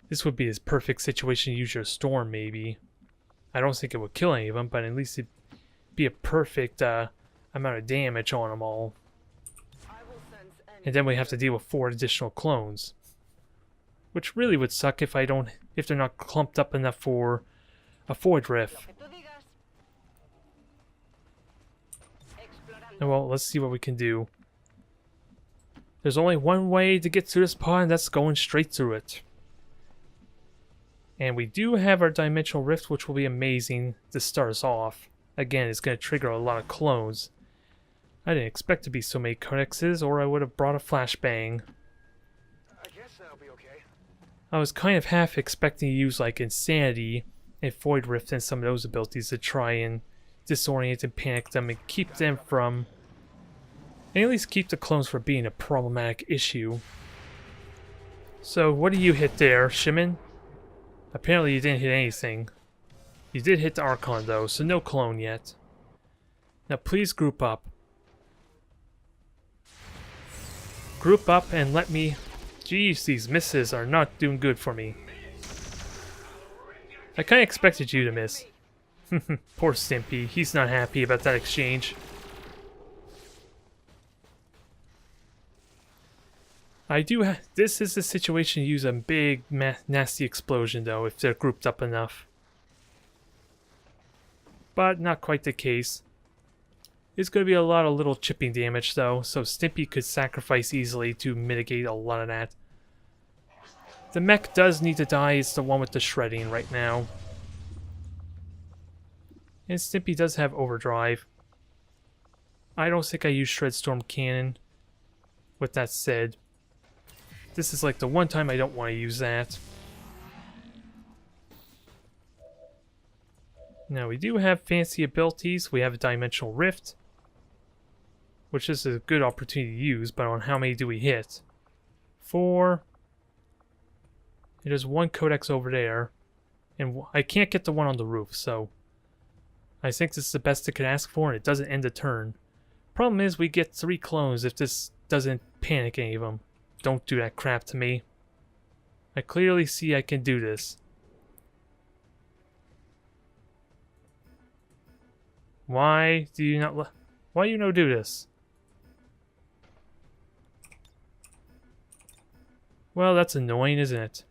This would be his perfect situation to use your storm maybe. I don't think it would kill any of them, but at least it'd be a perfect amount of damage on them all. And then we have to deal with 4 additional clones. Which really would suck if they're not clumped up enough for a Void Rift. And well, let's see what we can do. There's only one way to get through this pod, and that's going straight through it. And we do have our Dimensional Rift, which will be amazing to start us off. Again, it's going to trigger a lot of clones. I didn't expect to be so many codexes, or I would have brought a flashbang. I was kind of half expecting to use like Insanity and Void Rift and some of those abilities to try and disorient and panic them and keep them from, and at least keep the clones from being a problematic issue. So what do you hit there, Shimin? Apparently you didn't hit anything. You did hit the Archon though, so no clone yet. Now please group up. Group up and let me... Jeez, these misses are not doing good for me. I kinda expected you to miss. Poor Stimpy, he's not happy about that exchange. This is the situation to use a big, nasty explosion though, if they're grouped up enough. But not quite the case. It's going to be a lot of little chipping damage though, so Stimpy could sacrifice easily to mitigate a lot of that. The mech does need to die, it's the one with the shredding right now. And Stimpy does have overdrive. I don't think I use Shred Storm Cannon. With that said, this is like the one time I don't want to use that. Now we do have fancy abilities. We have a Dimensional Rift, which is a good opportunity to use, but on how many do we hit? 4. There's 1 codex over there, and I can't get the one on the roof, so I think this is the best it could ask for, and it doesn't end the turn. Problem is, we get 3 clones if this doesn't panic any of them. Don't do that crap to me. I clearly see I can do this. Why do you not... Why you no do this? Well, that's annoying, isn't it?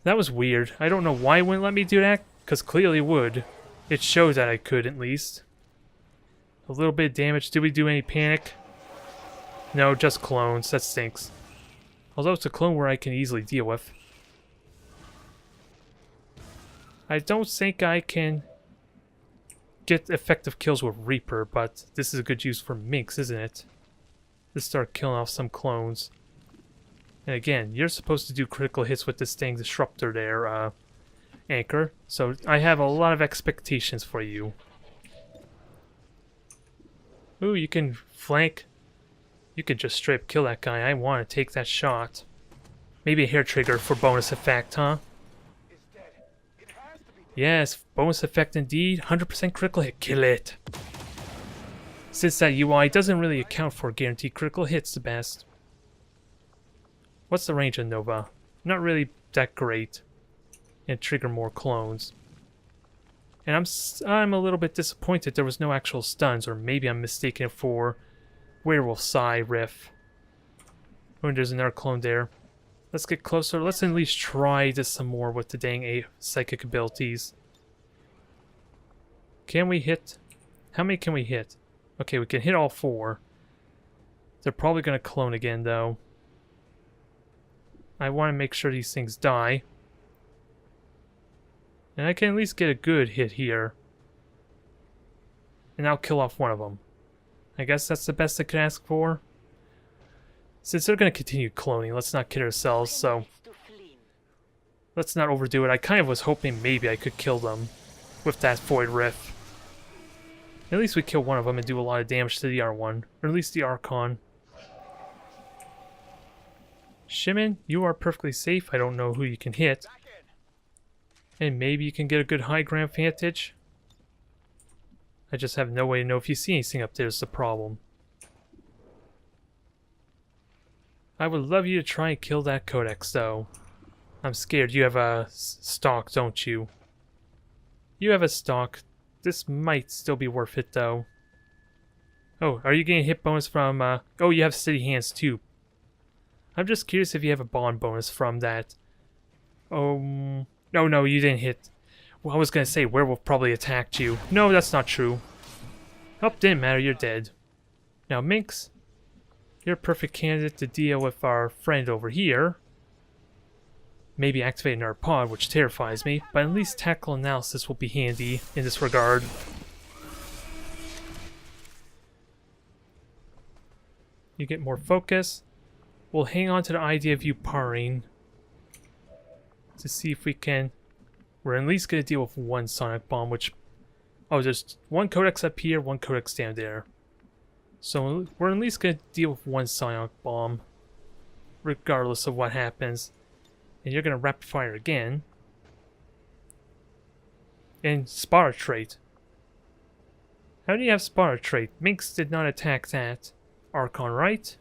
That was weird. I don't know why it wouldn't let me do that, because clearly it would. It shows that I could, at least. A little bit of damage. Did we do any panic? No, just clones. That stinks. Although it's a clone where I can easily deal with. I don't think I can get effective kills with Reaper, but this is a good use for Minx, isn't it? Let's start killing off some clones. And again, you're supposed to do critical hits with this thing, Disruptor there, Anchor. So I have a lot of expectations for you. Ooh, you can flank. You could just straight up kill that guy. I want to take that shot. Maybe a hair trigger for bonus effect, huh? Yes, bonus effect indeed. 100% critical hit. Kill it. Since that UI doesn't really account for guaranteed critical hits the best. What's the range of Nova? Not really that great. And trigger more clones. And I'm a little bit disappointed there was no actual stuns, or maybe I'm mistaken it for Werewolf Psy Riff. Oh, and there's another clone there. Let's get closer. Let's at least try this some more with the dang psychic abilities. Can we hit? How many can we hit? Okay, we can hit all 4. They're probably going to clone again, though. I want to make sure these things die. And I can at least get a good hit here. And I'll kill off one of them. I guess that's the best I could ask for. Since they're going to continue cloning, let's not kid ourselves, so... Let's not overdo it. I kind of was hoping maybe I could kill them with that Void Rift. At least we kill one of them and do a lot of damage to the R1. Or at least the Archon. Shimon, you are perfectly safe. I don't know who you can hit. And maybe you can get a good high ground vantage. I just have no way to know if you see anything up there is the problem. I would love you to try and kill that Codex, though. I'm scared. You have a stock, don't you? You have a stock. This might still be worth it, though. Oh, are you getting a hit bonus from... Oh, you have steady hands, too. I'm just curious if you have a bond bonus from that. Oh... No, you didn't hit. Well, I was gonna say, Werewolf probably attacked you. No, that's not true. Oh, didn't matter, you're dead. Now, Minx, you're a perfect candidate to deal with our friend over here. Maybe activating our pod, which terrifies me, but at least tactical analysis will be handy in this regard. You get more focus. We'll hang on to the idea of you parring to see if we can... We're at least going to deal with one Sonic Bomb, which... Oh, there's one Codex up here, one Codex down there. So we're at least going to deal with one Sonic Bomb, regardless of what happens. And you're going to rapid fire again. And Spotter Trait. How do you have Spotter Trait? Minx did not attack that Archon, right?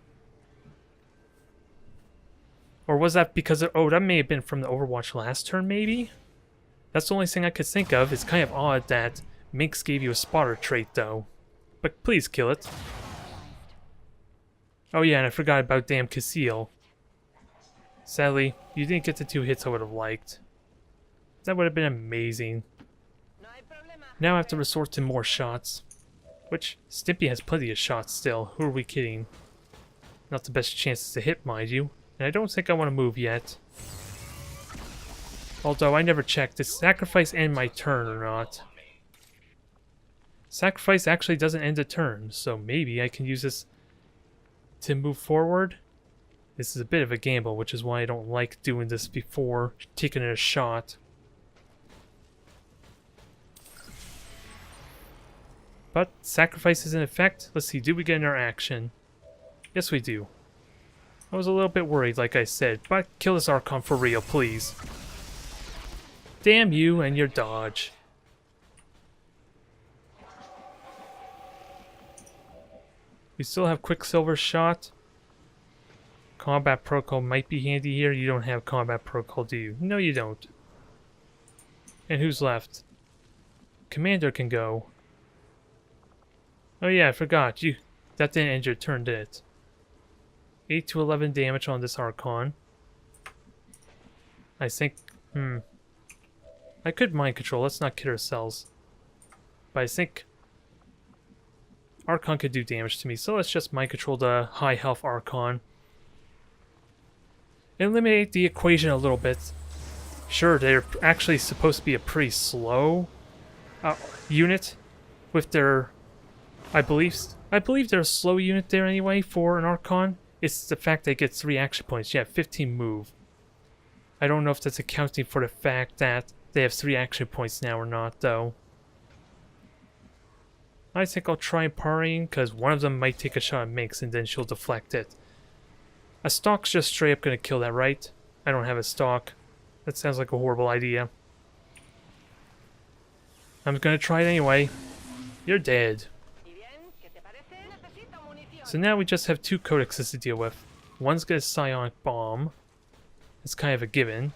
Or was that because of... Oh, that may have been from the Overwatch last turn, maybe? That's the only thing I could think of. It's kind of odd that Minx gave you a Spotter Trait, though. But please kill it. Oh yeah, and I forgot about damn Casil. Sadly, you didn't get the 2 hits I would have liked. That would have been amazing. Now I have to resort to more shots. Which, Stimpy has plenty of shots still. Who are we kidding? Not the best chances to hit, mind you. And I don't think I want to move yet. Although I never checked, did Sacrifice end my turn or not? Sacrifice actually doesn't end a turn, so maybe I can use this to move forward. This is a bit of a gamble, which is why I don't like doing this before taking a shot. But Sacrifice is in effect. Let's see, do we get our action? Yes, we do. I was a little bit worried, like I said, but kill this Archon for real, please. Damn you and your dodge. We still have Quicksilver shot. Combat protocol might be handy here. You don't have combat protocol, do you? No, you don't. And who's left? Commander can go. Oh yeah, I forgot. That didn't end your turn, did it? 8 to 11 damage on this Archon. I think... I could mind control. Let's not kid ourselves. But I think... Archon could do damage to me, so let's just mind control the high health Archon. Eliminate the equation a little bit. Sure, they're actually supposed to be a pretty slow unit with their... I believe they're a slow unit there anyway for an Archon. It's the fact they get 3 action points. Yeah, 15 move. I don't know if that's accounting for the fact that they have 3 action points now or not, though. I think I'll try parrying, because one of them might take a shot at Minx and then she'll deflect it. A stalk's just straight up gonna kill that, right? I don't have a stalk. That sounds like a horrible idea. I'm gonna try it anyway. You're dead. So now we just have 2 codexes to deal with. One's got a psionic bomb. It's kind of a given.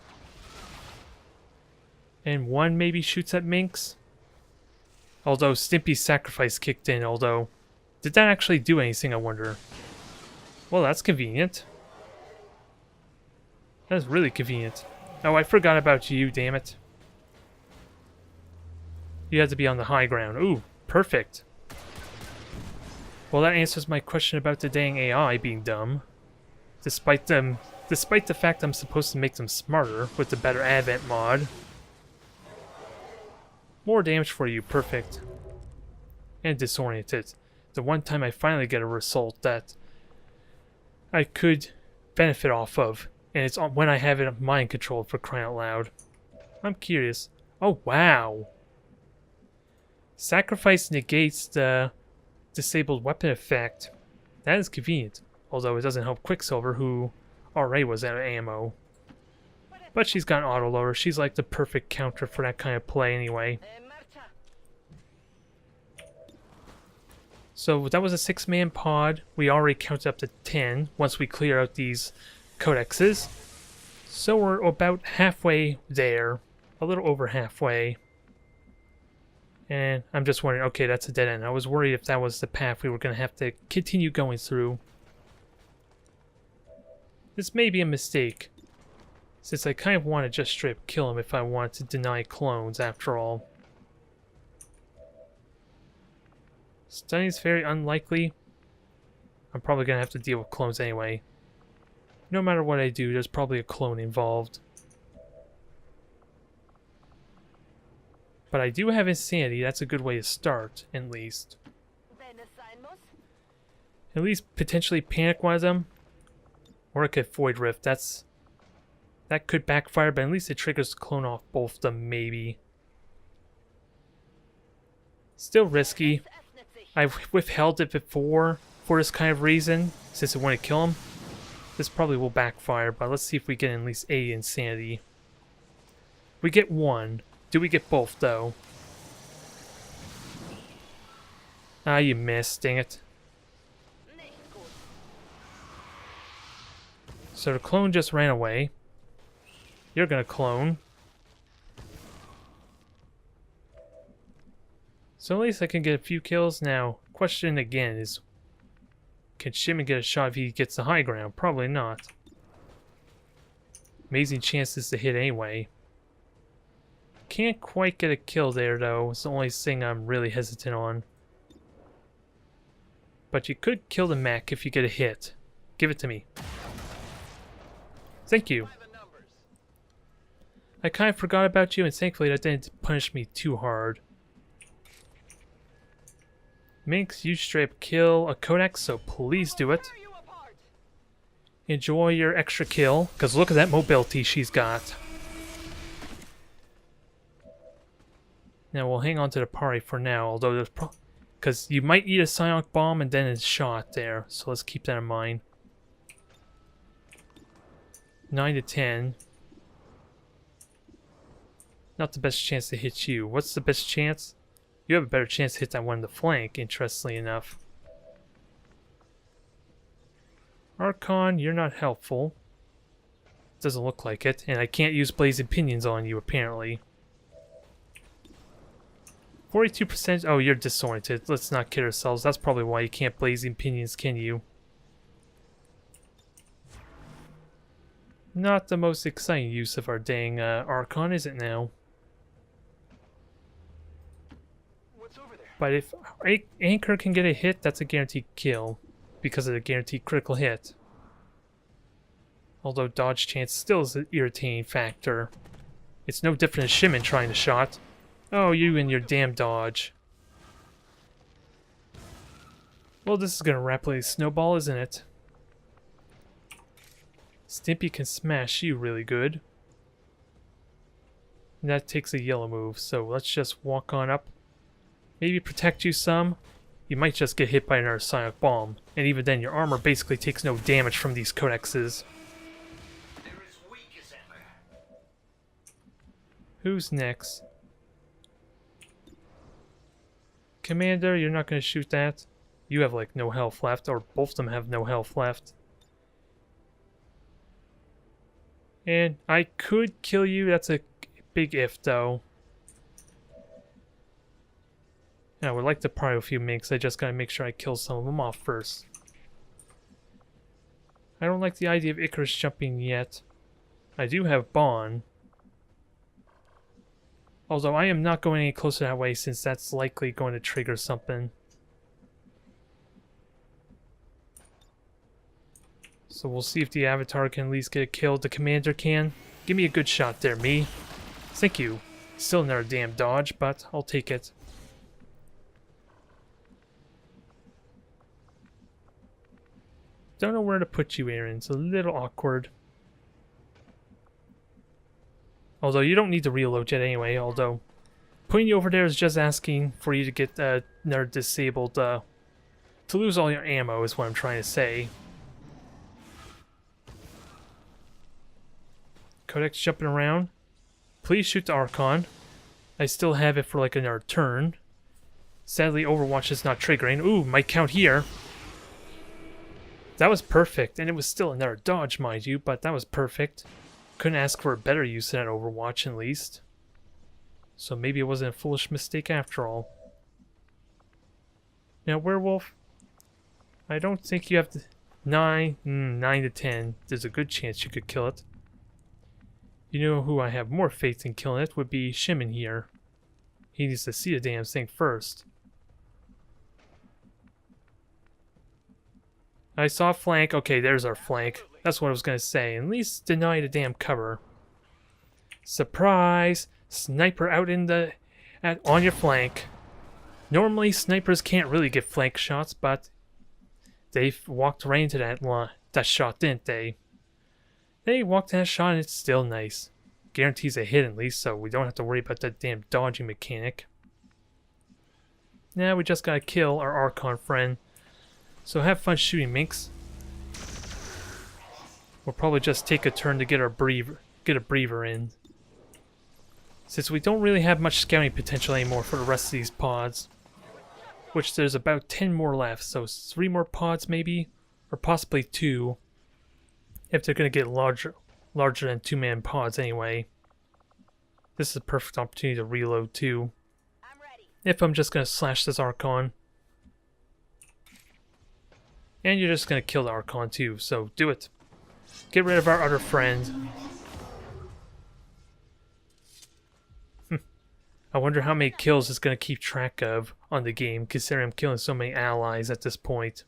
And one maybe shoots at Minx. Although Stimpy's sacrifice kicked in, although... Did that actually do anything, I wonder? Well, that's convenient. That's really convenient. Oh, I forgot about you, damn it. You had to be on the high ground. Ooh, perfect. Well, that answers my question about the dang AI being dumb. Despite the fact I'm supposed to make them smarter with the better Advent mod. More damage for you, perfect. And disoriented. The one time I finally get a result that I could benefit off of. And it's when I have it mind controlled, for crying out loud. I'm curious. Oh, wow. Sacrifice negates the disabled weapon effect. That is convenient. Although it doesn't help Quicksilver, who already was out of ammo. But she's got an auto loader. She's like the perfect counter for that kind of play anyway. So that was a 6-man pod. We already counted up to 10 once we clear out these codexes. So we're about halfway there. A little over halfway. And I'm just wondering, okay, that's a dead end. I was worried if that was the path we were going to have to continue going through. This may be a mistake, since I kind of want to just straight up kill him if I want to deny clones, after all. Stunning is very unlikely. I'm probably going to have to deal with clones anyway. No matter what I do, there's probably a clone involved. But I do have Insanity. That's a good way to start, at least. At least potentially panic one of them. Or I could Void Rift. That could backfire, but at least it triggers the clone off both of them, maybe. Still risky. I've withheld it before for this kind of reason, since it wouldn't kill him. This probably will backfire, but let's see if we get at least 8 Insanity. We get 1. Do we get both, though? Ah, you missed, dang it. So the clone just ran away. You're gonna clone. So at least I can get a few kills. Now, question again is, can Shipman get a shot if he gets the high ground? Probably not. Amazing chances to hit anyway. Can't quite get a kill there, though. It's the only thing I'm really hesitant on. But you could kill the mech if you get a hit. Give it to me. Thank you. I kind of forgot about you, and thankfully that didn't punish me too hard. Minx, you straight up kill a codex, so please do it. Enjoy your extra kill, because look at that mobility she's got. Now we'll hang on to the party for now, although there's because you might eat a psionic bomb and then it's shot there, so let's keep that in mind. 9 to 10. Not the best chance to hit you. What's the best chance? You have a better chance to hit that one in the flank, interestingly enough. Archon, you're not helpful. Doesn't look like it, and I can't use blazing pinions on you, apparently. 42%. Oh, you're disoriented. Let's not kid ourselves. That's probably why you can't blazing pinions, can you? Not the most exciting use of our dang Archon, is it now? But if Anchor can get a hit, that's a guaranteed kill. Because of the guaranteed critical hit. Although dodge chance still is an irritating factor. It's no different than Shimon trying to shot. Oh, you and your damn dodge. Well, this is gonna rapidly snowball, isn't it? Stimpy can smash you really good. And that takes a yellow move, so let's just walk on up. Maybe protect you some. You might just get hit by another sonic bomb, and even then your armor basically takes no damage from these codexes. Who's next? Commander, you're not going to shoot that? You have like no health left, or both of them have no health left. And I could kill you, that's a big if though. I would like to pry a few minks, I just gotta make sure I kill some of them off first. I don't like the idea of Icarus jumping yet. I do have Bond. Although I am not going any closer that way since that's likely going to trigger something. So we'll see if the Avatar can at least get a kill. The Commander can. Give me a good shot there, me. Thank you. Still another damn dodge, but I'll take it. Don't know where to put you, Aaron. It's a little awkward. Although you don't need to reload yet anyway, although putting you over there is just asking for you to get another disabled, to lose all your ammo is what I'm trying to say. Codex jumping around. Please shoot the Archon. I still have it for like another turn. Sadly, Overwatch is not triggering. Ooh, might count here. That was perfect, and it was still another dodge, mind you, but that was perfect. Couldn't ask for a better use than Overwatch, at least. So maybe it wasn't a foolish mistake after all. Now, Werewolf, I don't think you have to... 9 to 10. There's a good chance you could kill it. You know who I have more faith in killing it would be Shimon here. He needs to see the damn thing first. I saw a flank. Okay, there's our flank. That's what I was going to say. At least deny the damn cover. Surprise! Sniper out in the... on your flank. Normally, snipers can't really get flank shots, but... they walked right into that shot, didn't they? They walked that shot and it's still nice. Guarantees a hit at least, so we don't have to worry about that damn dodging mechanic. Now we just gotta kill our Archon friend. So have fun shooting, minks. We'll probably just take a turn to get a breather in. Since we don't really have much scouting potential anymore for the rest of these pods. Which there's about 10 more left, so 3 more pods maybe? Or possibly 2. If they're going to get larger than 2-man pods anyway. This is a perfect opportunity to reload too. If I'm just going to slash this Archon. And you're just going to kill the Archon too, so do it. Get rid of our other friend. I wonder how many kills it's going to keep track of on the game, considering I'm killing so many allies at this point.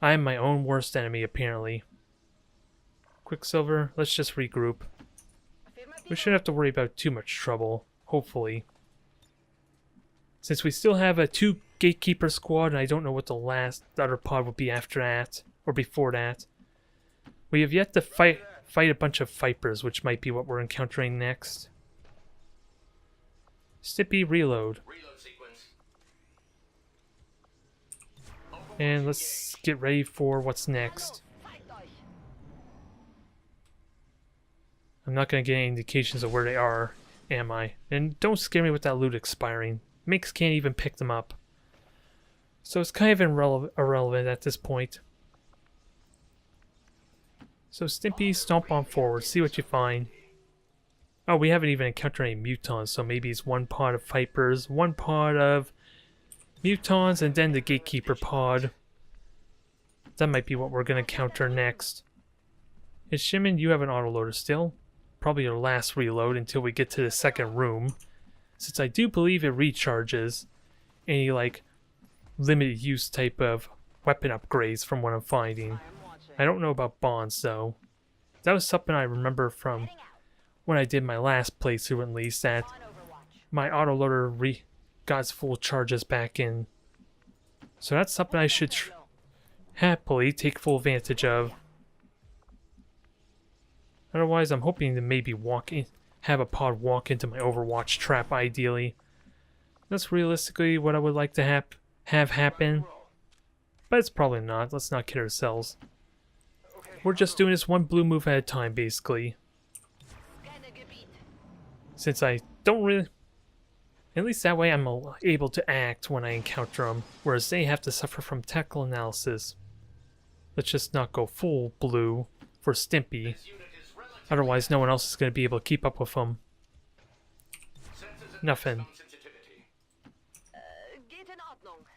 I am my own worst enemy, apparently. Quicksilver, let's just regroup. We shouldn't have to worry about too much trouble, hopefully. Since we still have a 2 Gatekeeper squad, and I don't know what the other pod will be after that, or before that. We have yet to fight a bunch of Vipers, which might be what we're encountering next. Stippy, reload. And let's get ready for what's next. I'm not going to get any indications of where they are, am I? And don't scare me with that loot expiring. Minx can't even pick them up. So it's kind of irrelevant at this point. So Stimpy, stomp on forward, see what you find. Oh, we haven't even encountered any mutons, so maybe it's one pod of vipers, one pod of mutons, and then the gatekeeper pod. That might be what we're going to encounter next. And Shimon, you have an autoloader still. Probably your last reload until we get to the second room. Since I do believe it recharges any, like, limited use type of weapon upgrades from what I'm finding. I don't know about bonds, though. That was something I remember from when I did my last playthrough, at least, that my autoloader got its full charges back in. So that's something I should happily take full advantage of. Otherwise, I'm hoping to maybe have a pod walk into my Overwatch trap, ideally. That's realistically what I would like to have happen. But it's probably not. Let's not kid ourselves. We're just doing this one blue move at a time, basically. Since I don't really... At least that way I'm able to act when I encounter them, whereas they have to suffer from technical analysis. Let's just not go full blue for Stimpy. Otherwise, no one else is going to be able to keep up with them. Nothing.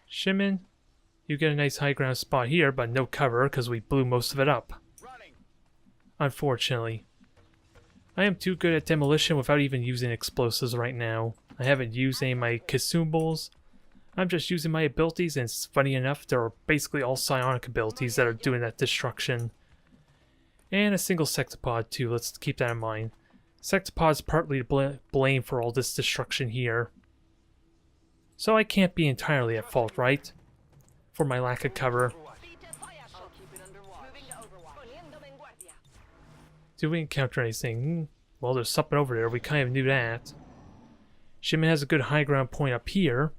Shimon, you get a nice high ground spot here, but no cover because we blew most of it up. Unfortunately. I am too good at demolition without even using explosives right now. I haven't used any of my consumables. I'm just using my abilities, and it's funny enough, they're basically all psionic abilities that are doing that destruction. And a single sectopod too, let's keep that in mind. Sectopod's partly to blame for all this destruction here. So I can't be entirely at fault, right? For my lack of cover. Did we encounter anything? Well, there's something over there, we kind of knew that. Shimon has a good high ground point up here.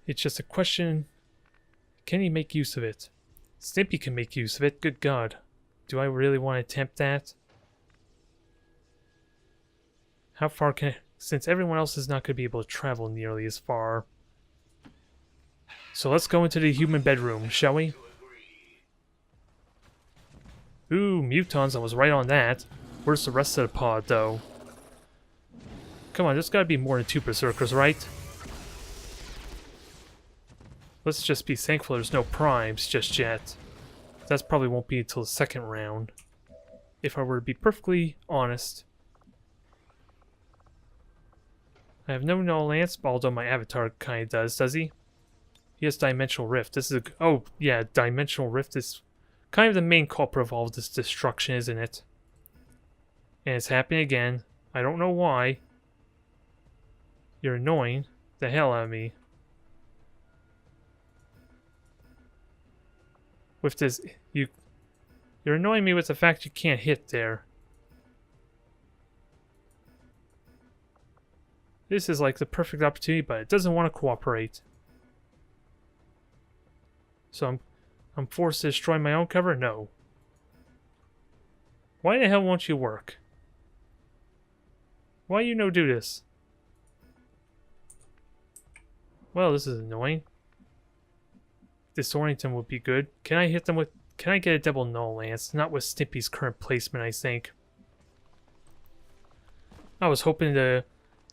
It's just a question, can he make use of it? Stimpy can make use of it, good god. Do I really want to attempt that? How far can I... Since everyone else is not going to be able to travel nearly as far. So let's go into the human bedroom, shall we? Ooh, mutons, I was right on that. Where's the rest of the pod, though? Come on, there's gotta be more than 2 berserkers, right? Let's just be thankful there's no primes just yet. That probably won't be until the second round. If I were to be perfectly honest. I have no null lance, although my avatar kinda does he? He has Dimensional Rift. This is a... Oh, yeah, Dimensional Rift is kind of the main culprit of all of this destruction, isn't it? And it's happening again. I don't know why. You're annoying the hell out of me. With this, you're annoying me with the fact you can't hit there. This is like the perfect opportunity, but it doesn't want to cooperate. So I'm forced to destroy my own cover? No. Why the hell won't you work? Why you no do this? Well, this is annoying. Disorient would be good. Can I hit them with... Can I get a double null lance? Not with Stimpy's current placement, I think. I was hoping to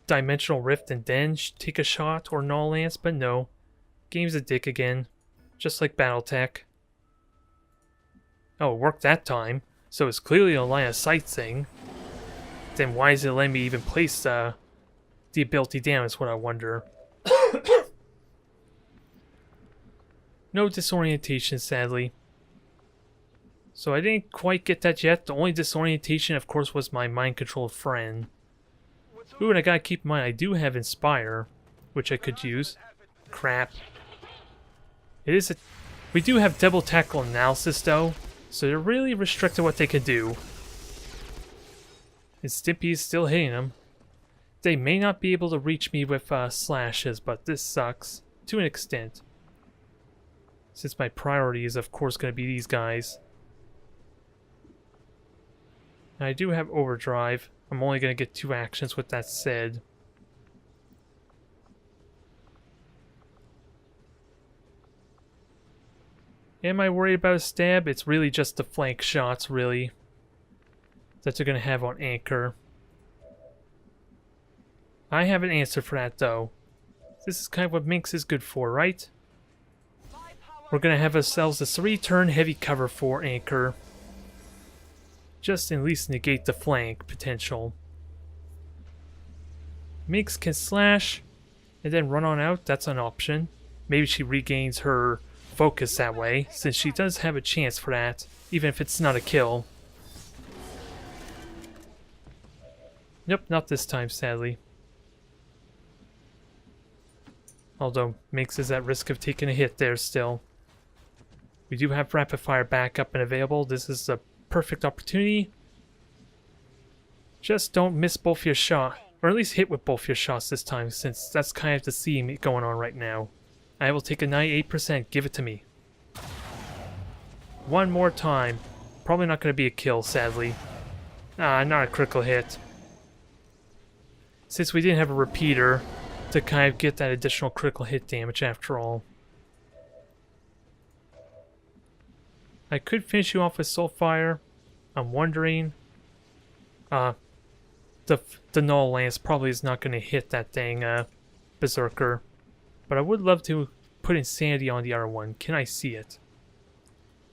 Dimensional Rift and then take a shot or null lance, but no. Game's a dick again. Just like Battletech. Oh, it worked that time. So it's clearly a line of sight thing. Then why is it letting me even place the ability down is what I wonder. No disorientation, sadly. So I didn't quite get that yet. The only disorientation, of course, was my mind-controlled friend. Ooh, and I gotta keep in mind, I do have Inspire, which I could use. Crap. It is a... We do have double tactical analysis, though, so they're really restricted what they can do. And Stimpy is still hitting them. They may not be able to reach me with slashes, but this sucks. To an extent. Since my priority is, of course, going to be these guys. And I do have overdrive. I'm only going to get 2 actions with that said. Am I worried about a stab? It's really just the flank shots, really, that they're going to have on Anchor. I have an answer for that, though. This is kind of what Minx is good for, right? We're going to have ourselves a 3-turn heavy cover for Anchor. Just at least negate the flank potential. Minx can slash and then run on out. That's an option. Maybe she regains her focus that way, since she does have a chance for that, even if it's not a kill. Nope, not this time, sadly. Although Minx is at risk of taking a hit there still. We do have rapid fire backup and available. This is a perfect opportunity. Just don't miss both your shots, or at least hit with both your shots this time, since that's kind of the theme going on right now. I will take a 98%. Give it to me. One more time. Probably not going to be a kill, sadly. Ah, not a critical hit. Since we didn't have a repeater to kind of get that additional critical hit damage after all. I could finish you off with Soulfire. I'm wondering. The Null Lance probably is not going to hit that dang Berserker. But I would love to put Insanity on the other one. Can I see it?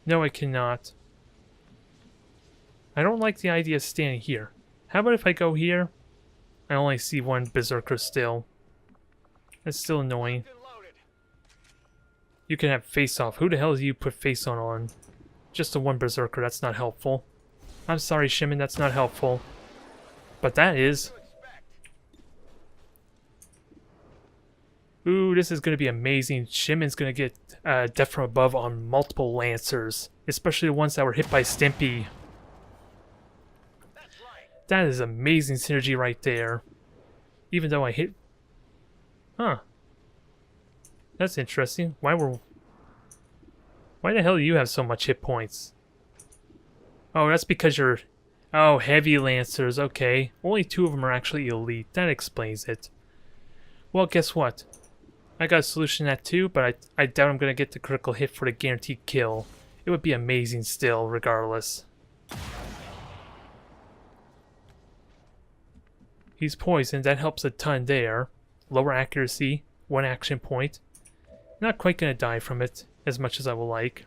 No, I cannot. I don't like the idea of standing here. How about if I go here? I only see one Berserker still. That's still annoying. You can have face off. Who the hell do you put face on? Just the one Berserker. That's not helpful. I'm sorry, Shimon. That's not helpful. But that is. Ooh, this is going to be amazing. Shimon's going to get Death from Above on multiple Lancers. Especially the ones that were hit by Stimpy. That is amazing synergy right there. Even though I hit... Huh. That's interesting. Why the hell do you have so much hit points? Oh, that's because you're... Oh, heavy Lancers. Okay. Only 2 of them are actually elite. That explains it. Well, guess what? I got a solution to that too, but I doubt I'm going to get the critical hit for the guaranteed kill. It would be amazing still, regardless. He's poisoned. That helps a ton there. Lower accuracy. 1 action point. Not quite going to die from it as much as I would like.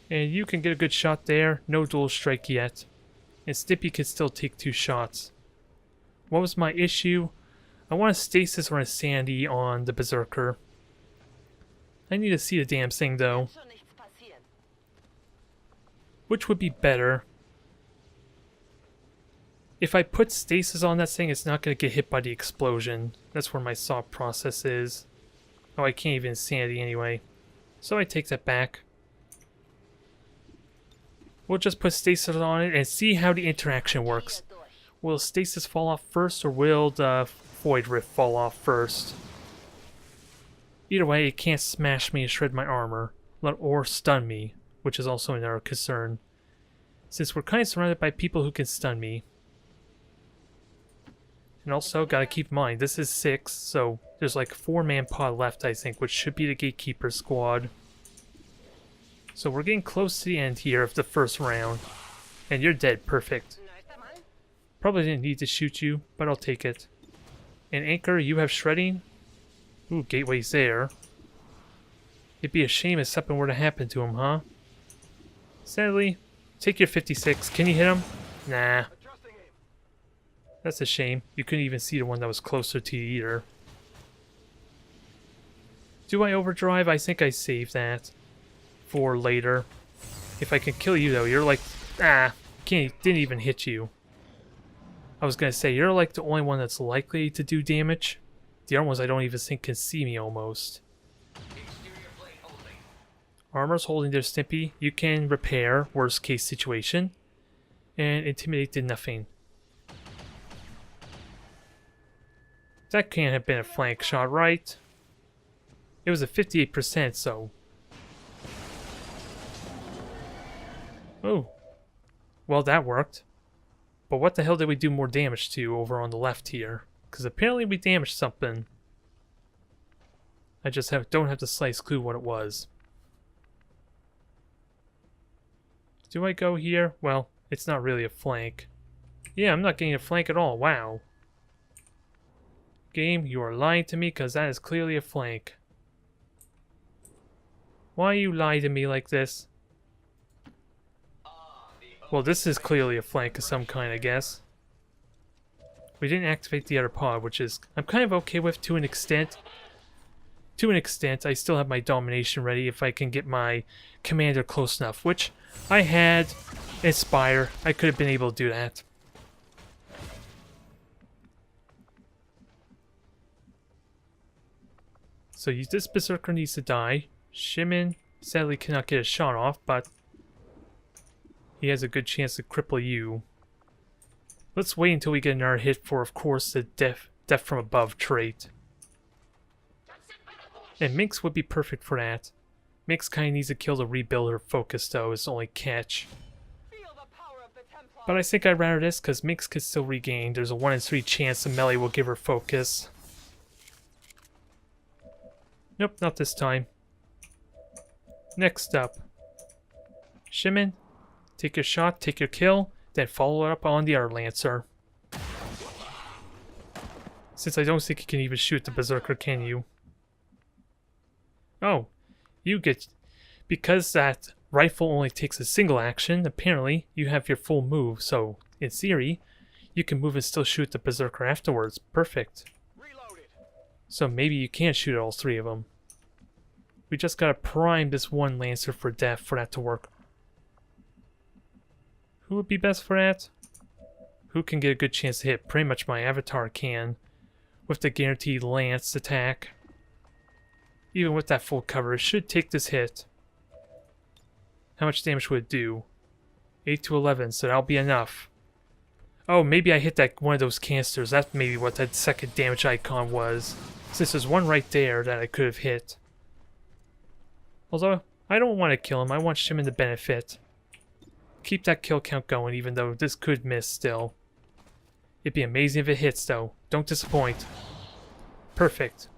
And you can get a good shot there. No dual strike yet. And Stimpy can still take 2 shots. What was my issue? I want a stasis or a Sandy on the Berserker. I need to see the damn thing though. Which would be better? If I put stasis on that thing, it's not going to get hit by the explosion. That's where my thought process is. Oh, I can't even Sandy anyway. So I take that back. We'll just put stasis on it and see how the interaction works. Will stasis fall off first, or will the Void Rift fall off first? Either way, it can't smash me and shred my armor, or stun me, which is also another concern. Since we're kind of surrounded by people who can stun me. And also, gotta keep in mind, this is 6, so there's like 4-man pod left, I think, which should be the Gatekeeper squad. So we're getting close to the end here of the first round. And you're dead, perfect. Probably didn't need to shoot you, but I'll take it. And Anchor, you have shredding? Ooh, Gateway's there. It'd be a shame if something were to happen to him, huh? Sadly, take your 56. Can you hit him? Nah. That's a shame. You couldn't even see the one that was closer to you either. Do I overdrive? I think I saved that for later. If I can kill you though, you're like... Ah, didn't even hit you. I was gonna say, you're like the only one that's likely to do damage. The other ones I don't even think can see me almost. Armor's holding their Stimpy. You can repair, worst case situation. And Intimidate did nothing. That can't have been a flank shot, right? It was a 58%, so... Oh. Well, that worked. But what the hell did we do more damage to over on the left here? Because apparently we damaged something. I just don't have the slightest clue what it was. Do I go here? Well, it's not really a flank. Yeah, I'm not getting a flank at all. Wow. Game, you are lying to me because that is clearly a flank. Why you lie to me like this? Well, this is clearly a flank of some kind, I guess. We didn't activate the other pod, which is I'm kind of okay with to an extent. To an extent, I still have my domination ready if I can get my commander close enough, which I had Inspire. I could have been able to do that. So this Berserker needs to die. Shimon sadly cannot get a shot off, but he has a good chance to cripple you. Let's wait until we get another hit for, of course, the death from above trait. And Minx would be perfect for that. Minx kind of needs to kill to rebuild her focus, though, is the only catch. But I think I'd rather this, because Minx could still regain. There's a 1 in 3 chance the melee will give her focus. Nope, not this time. Next up. Shimon, take your shot, take your kill, then follow it up on the other Lancer. Since I don't think you can even shoot the Berserker, can you? Oh, you get... Because that rifle only takes a single action, apparently you have your full move, so in theory, you can move and still shoot the Berserker afterwards. Perfect. So maybe you can't shoot all 3 of them. We just gotta prime this one Lancer for death for that to work. Who would be best for that? Who can get a good chance to hit? Pretty much my avatar can. With the guaranteed Lance attack. Even with that full cover, it should take this hit. How much damage would it do? 8 to 11, so that'll be enough. Oh, maybe I hit that one of those canisters. That's maybe what that second damage icon was. Since there's one right there that I could have hit. Although, I don't want to kill him. I want Shimon to benefit. Keep that kill count going, even though this could miss still. It'd be amazing if it hits, though. Don't disappoint. Perfect.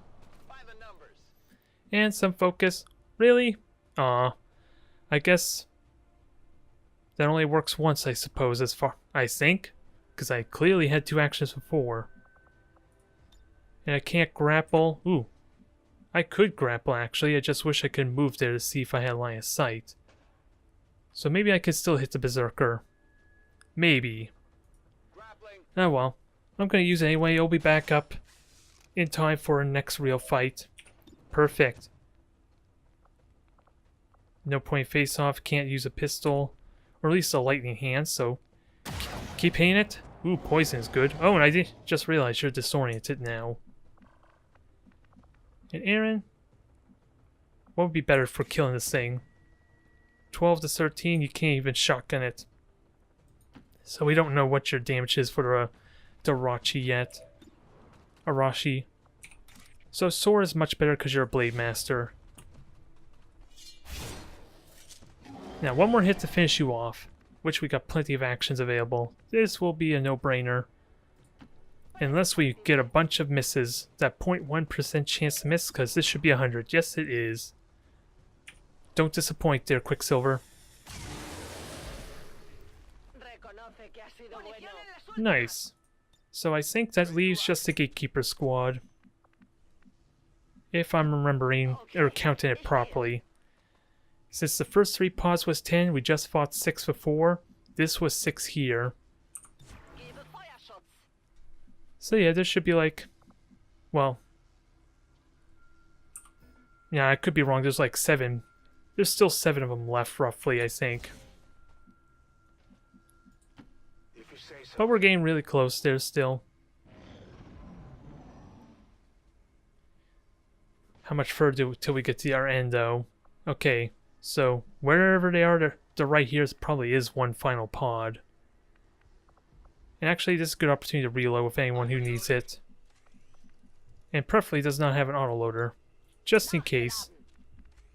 And some focus. Really? Aw. I guess that only works once, I suppose, as far I think. Because I clearly had 2 actions before. And I can't grapple. Ooh. I could grapple, actually. I just wish I could move there to see if I had line of sight. So maybe I could still hit the Berserker. Maybe. Oh well. I'm going to use it anyway. It'll be back up in time for our next real fight. Perfect. No point face off. Can't use a pistol. Or at least a lightning hand, so keep hitting it. Ooh, poison is good. Oh, and I did just realize you're disoriented now. And Aaron, what would be better for killing this thing? 12 to 13, you can't even shotgun it. So we don't know what your damage is for the Arashi yet. Arashi. So sword is much better because you're a blade master. Now one more hit to finish you off, which we got plenty of actions available. This will be a no-brainer. Unless we get a bunch of misses. That 0.1% chance to miss, because this should be 100. Yes, it is. Don't disappoint there, Quicksilver. Nice. So I think that leaves just the Gatekeeper squad. If I'm remembering or counting it properly. Since the first 3 pods was 10, we just fought 6 before. This was 6 here. So yeah, this should be like, well, yeah, I could be wrong. There's like 7. There's still 7 of them left, roughly, I think. But we're getting really close there still. How much further till we get to our end, though? Okay, so wherever they are, the right here probably is one final pod. And actually, this is a good opportunity to reload with anyone who needs it. And preferably does not have an autoloader. Just in case.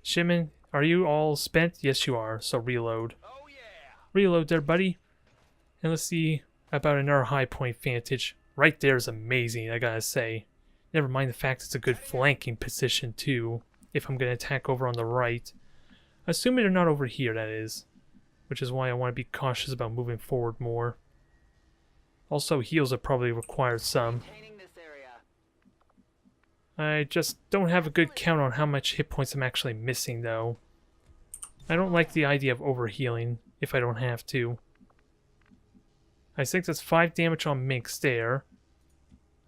Shimon, are you all spent? Yes, you are. So reload. Reload there, buddy. And let's see about another high point vantage. Right there is amazing, I gotta say. Never mind the fact it's a good flanking position too, if I'm gonna attack over on the right. Assuming they're not over here, that is. Which is why I want to be cautious about moving forward more. Also, heals have probably required some. I just don't have a good count on how much hit points I'm actually missing though. I don't like the idea of overhealing if I don't have to. I think that's 5 damage on Minx there.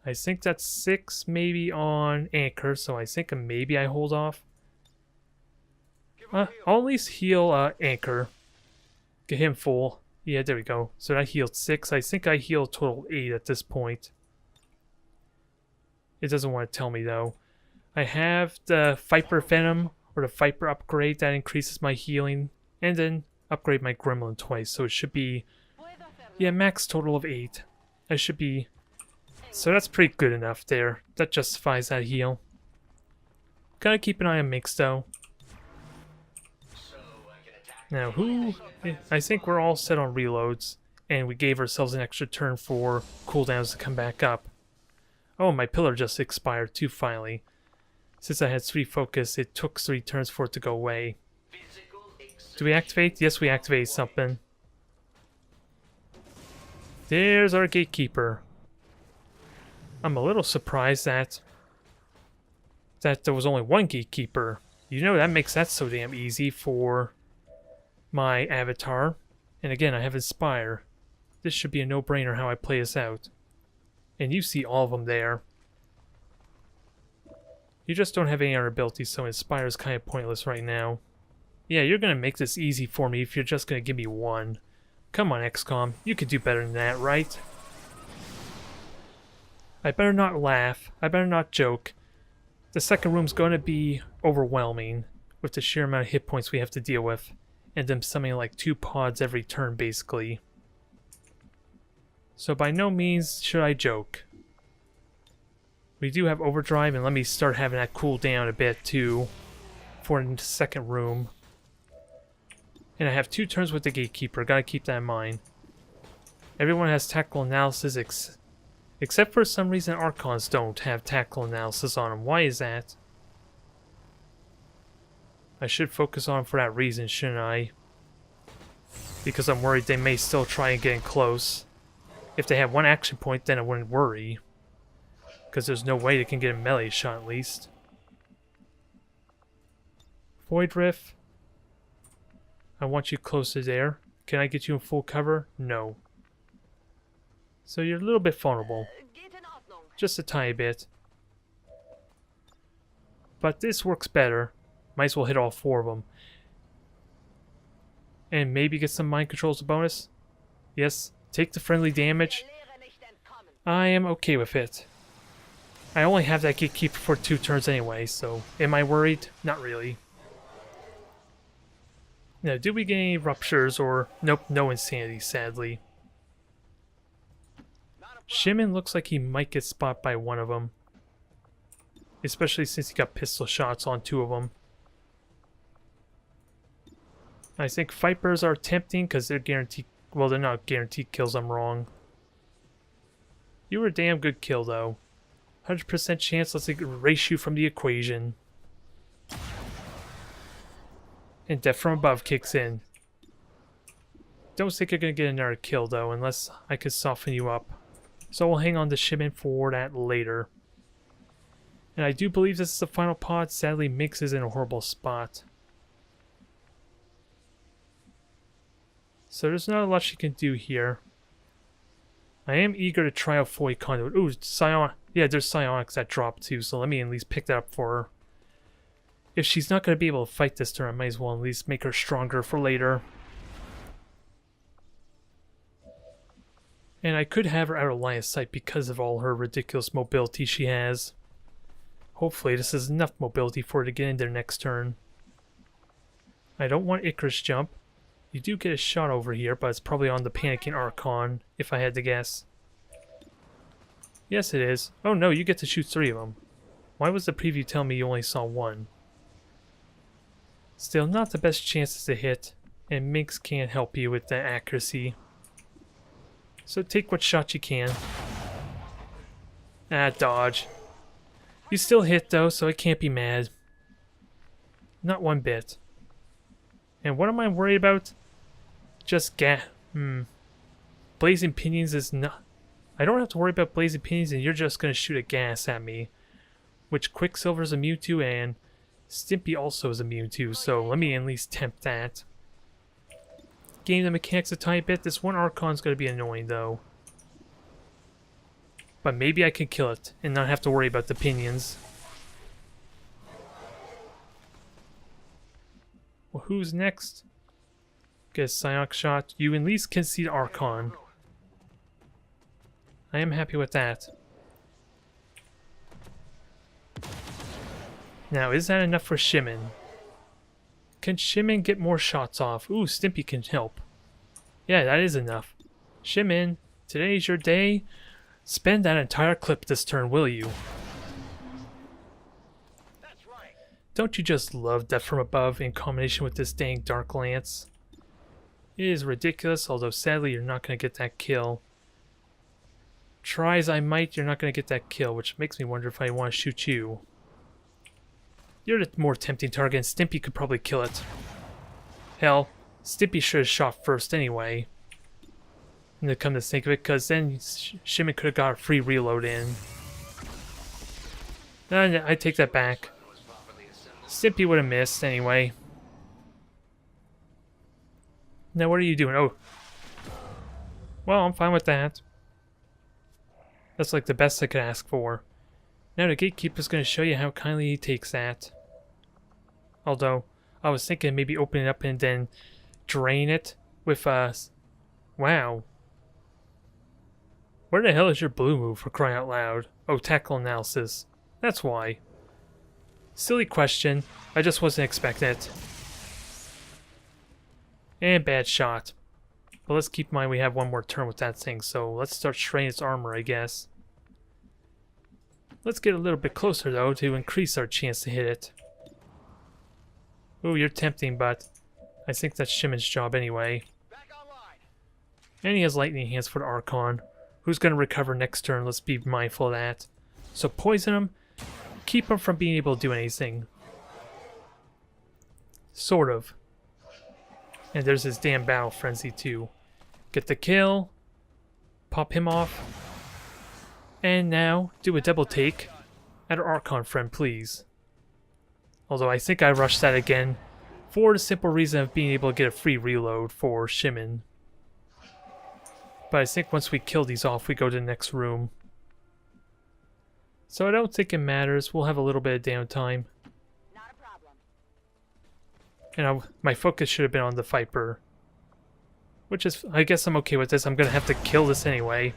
I think that's 6 maybe on Anchor, so I think maybe I hold off. I'll at least heal Anchor. Get him full. Yeah, there we go. So that healed 6. I think I healed total 8 at this point. It doesn't want to tell me though. I have the Viper Venom, or the Viper upgrade that increases my healing, and then upgrade my Gremlin twice, so it should be, yeah, max total of 8. I should be, so that's pretty good enough there. That justifies that heal. Gotta keep an eye on Mix though. Now who, I think we're all set on reloads, and we gave ourselves an extra turn for cooldowns to come back up. Oh, my pillar just expired too finally. Since I had 3 focus, it took 3 turns for it to go away. Do we activate? Yes, we activate something. There's our gatekeeper. I'm a little surprised that there was only 1 gatekeeper. You know, that makes that so damn easy for my avatar. And again, I have Inspire. This should be a no-brainer how I play this out. And you see all of them there. You just don't have any other abilities, so Inspire is kind of pointless right now. Yeah, you're going to make this easy for me if you're just going to give me 1. Come on, XCOM. You could do better than that, right? I better not laugh. I better not joke. The second room's going to be overwhelming with the sheer amount of hit points we have to deal with. And them summoning like 2 pods every turn, basically. So by no means should I joke. We do have overdrive, and let me start having that cool down a bit too for the second room. And I have 2 turns with the gatekeeper, gotta keep that in mind. Everyone has tactical analysis except for some reason Archons don't have tactical analysis on them. Why is that? I should focus on them for that reason, shouldn't I? Because I'm worried they may still try and get in close. If they have 1 action point, then I wouldn't worry. Because there's no way they can get a melee shot at least. Void Rift. I want you closer there. Can I get you in full cover? No. So you're a little bit vulnerable. Just a tiny bit. But this works better. Might as well hit all 4 of them. And maybe get some mind control as a bonus? Yes. Take the friendly damage. I am okay with it. I only have that gatekeeper for 2 turns anyway, so am I worried? Not really. Now, did we get any ruptures or... Nope, no insanity, sadly. Shimon looks like he might get spot by 1 of them. Especially since he got pistol shots on 2 of them. I think Vipers are tempting because they're guaranteed... Well, they're not guaranteed kills, I'm wrong. You were a damn good kill, though. 100% chance, let's erase you from the equation. And Death from Above kicks in. Don't think you're going to get another kill, though, unless I could soften you up. So we'll hang on to Shimon for that later. And I do believe this is the final pod. Sadly, Mix is in a horrible spot. So there's not a lot she can do here. I am eager to try out Void Conduit. Ooh, Psionic. Yeah, there's Psionics that drop too, so let me at least pick that up for her. If she's not going to be able to fight this turn, I might as well at least make her stronger for later. And I could have her out of line of sight because of all her ridiculous mobility she has. Hopefully this is enough mobility for her to get in there next turn. I don't want Icarus jump. You do get a shot over here, but it's probably on the Panicking Archon, if I had to guess. Yes, it is. Oh no, you get to shoot 3 of them. Why was the preview telling me you only saw 1? Still, not the best chances to hit, and Minx can't help you with the accuracy. So take what shot you can. Ah, dodge. You still hit though, so I can't be mad. Not one bit. And what am I worried about? Just Blazing Pinions is not... I don't have to worry about Blazing Pinions and you're just gonna shoot a gas at me. Which Quicksilver's immune to and Stimpy also is immune to, so let me at least tempt that. Game the mechanics a tiny bit. This one Archon's gonna be annoying though. But maybe I can kill it and not have to worry about the pinions. Well, who's next? Get a Psionic shot. You at least can see the Archon. I am happy with that. Now, is that enough for Shimon? Can Shimon get more shots off? Ooh, Stimpy can help. Yeah, that is enough. Shimon, today's your day. Spend that entire clip this turn, will you? That's right. Don't you just love Death from Above in combination with this dang Dark Lance? It is ridiculous, although sadly you're not going to get that kill. Try as I might, you're not going to get that kill, which makes me wonder if I want to shoot you. You're the more tempting target, and Stimpy could probably kill it. Hell, Stimpy should have shot first anyway. And to come to think of it, because then Shimon could have got a free reload in. No, I take that back. Stimpy would have missed anyway. Now what are you doing? Oh. Well, I'm fine with that. That's like the best I could ask for. Now the Gatekeeper's going to show you how kindly he takes that. Although, I was thinking maybe open it up and then drain it with wow. Where the hell is your blue move, for crying out loud? Oh, tackle analysis. That's why. Silly question. I just wasn't expecting it. And bad shot. But let's keep in mind we have one more turn with that thing, so let's start straining its armor, I guess. Let's get a little bit closer, though, to increase our chance to hit it. Ooh, you're tempting, but I think that's Shimon's job anyway. And he has lightning hands for the Archon. Who's going to recover next turn? Let's be mindful of that. So poison him. Keep him from being able to do anything. Sort of. And there's his damn Battle Frenzy, too. Get the kill. Pop him off. And now, do a double take at our Archon friend, please. Although I think I rushed that again for the simple reason of being able to get a free reload for Shimon. But I think once we kill these off, we go to the next room. So I don't think it matters. We'll have a little bit of downtime. Not a problem. And my focus should have been on the Viper. Which is, I guess I'm okay with this. I'm going to have to kill this anyway.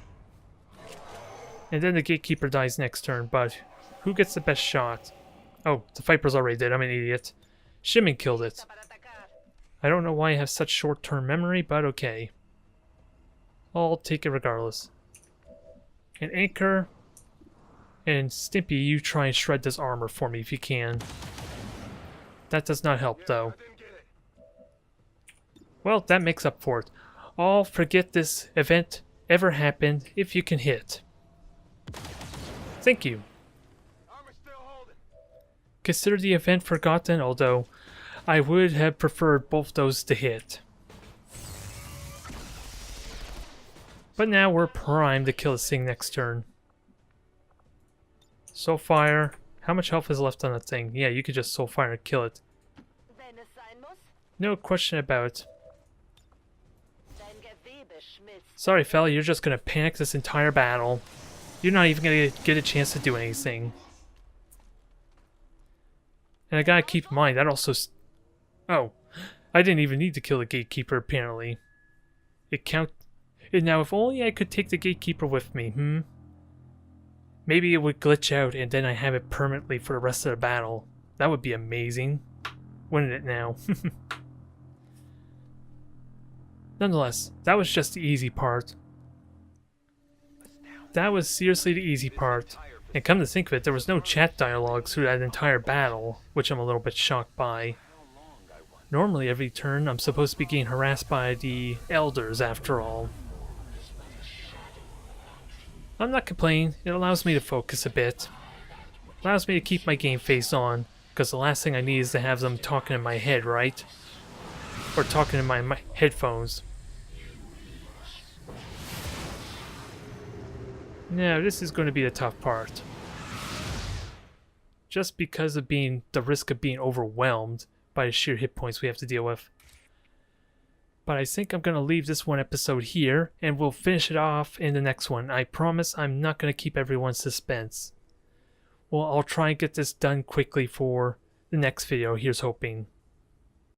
And then the Gatekeeper dies next turn, but who gets the best shot? Oh, the Viper's already dead. I'm an idiot. Shimon killed it. I don't know why I have such short-term memory, but okay. I'll take it regardless. An Anchor. And Stimpy, you try and shred this armor for me if you can. That does not help, though. Well, that makes up for it. I'll forget this event ever happened if you can hit. Thank you. Consider the event forgotten, although I would have preferred both those to hit. But now we're primed to kill this thing next turn. Soul Fire. How much health is left on that thing? Yeah, you could just Soul Fire and kill it. No question about it. Sorry, fella, you're just gonna panic this entire battle. You're not even gonna get a chance to do anything. And I gotta keep in mind, that also... Oh, I didn't even need to kill the Gatekeeper, apparently. Now, if only I could take the Gatekeeper with me, Maybe it would glitch out and then I have it permanently for the rest of the battle. That would be amazing. Wouldn't it now? Nonetheless, that was just the easy part. That was seriously the easy part. And come to think of it, there was no chat dialogue through that entire battle, which I'm a little bit shocked by. Normally every turn I'm supposed to be getting harassed by the elders after all. I'm not complaining. It allows me to focus a bit. Allows me to keep my game face on, because the last thing I need is to have them talking in my head, right? Or talking in my headphones. Now, this is going to be the tough part. Just because of the risk of being overwhelmed by the sheer hit points we have to deal with. But I think I'm going to leave this one episode here, and we'll finish it off in the next one. I promise I'm not going to keep everyone's suspense. Well, I'll try and get this done quickly for the next video, here's hoping.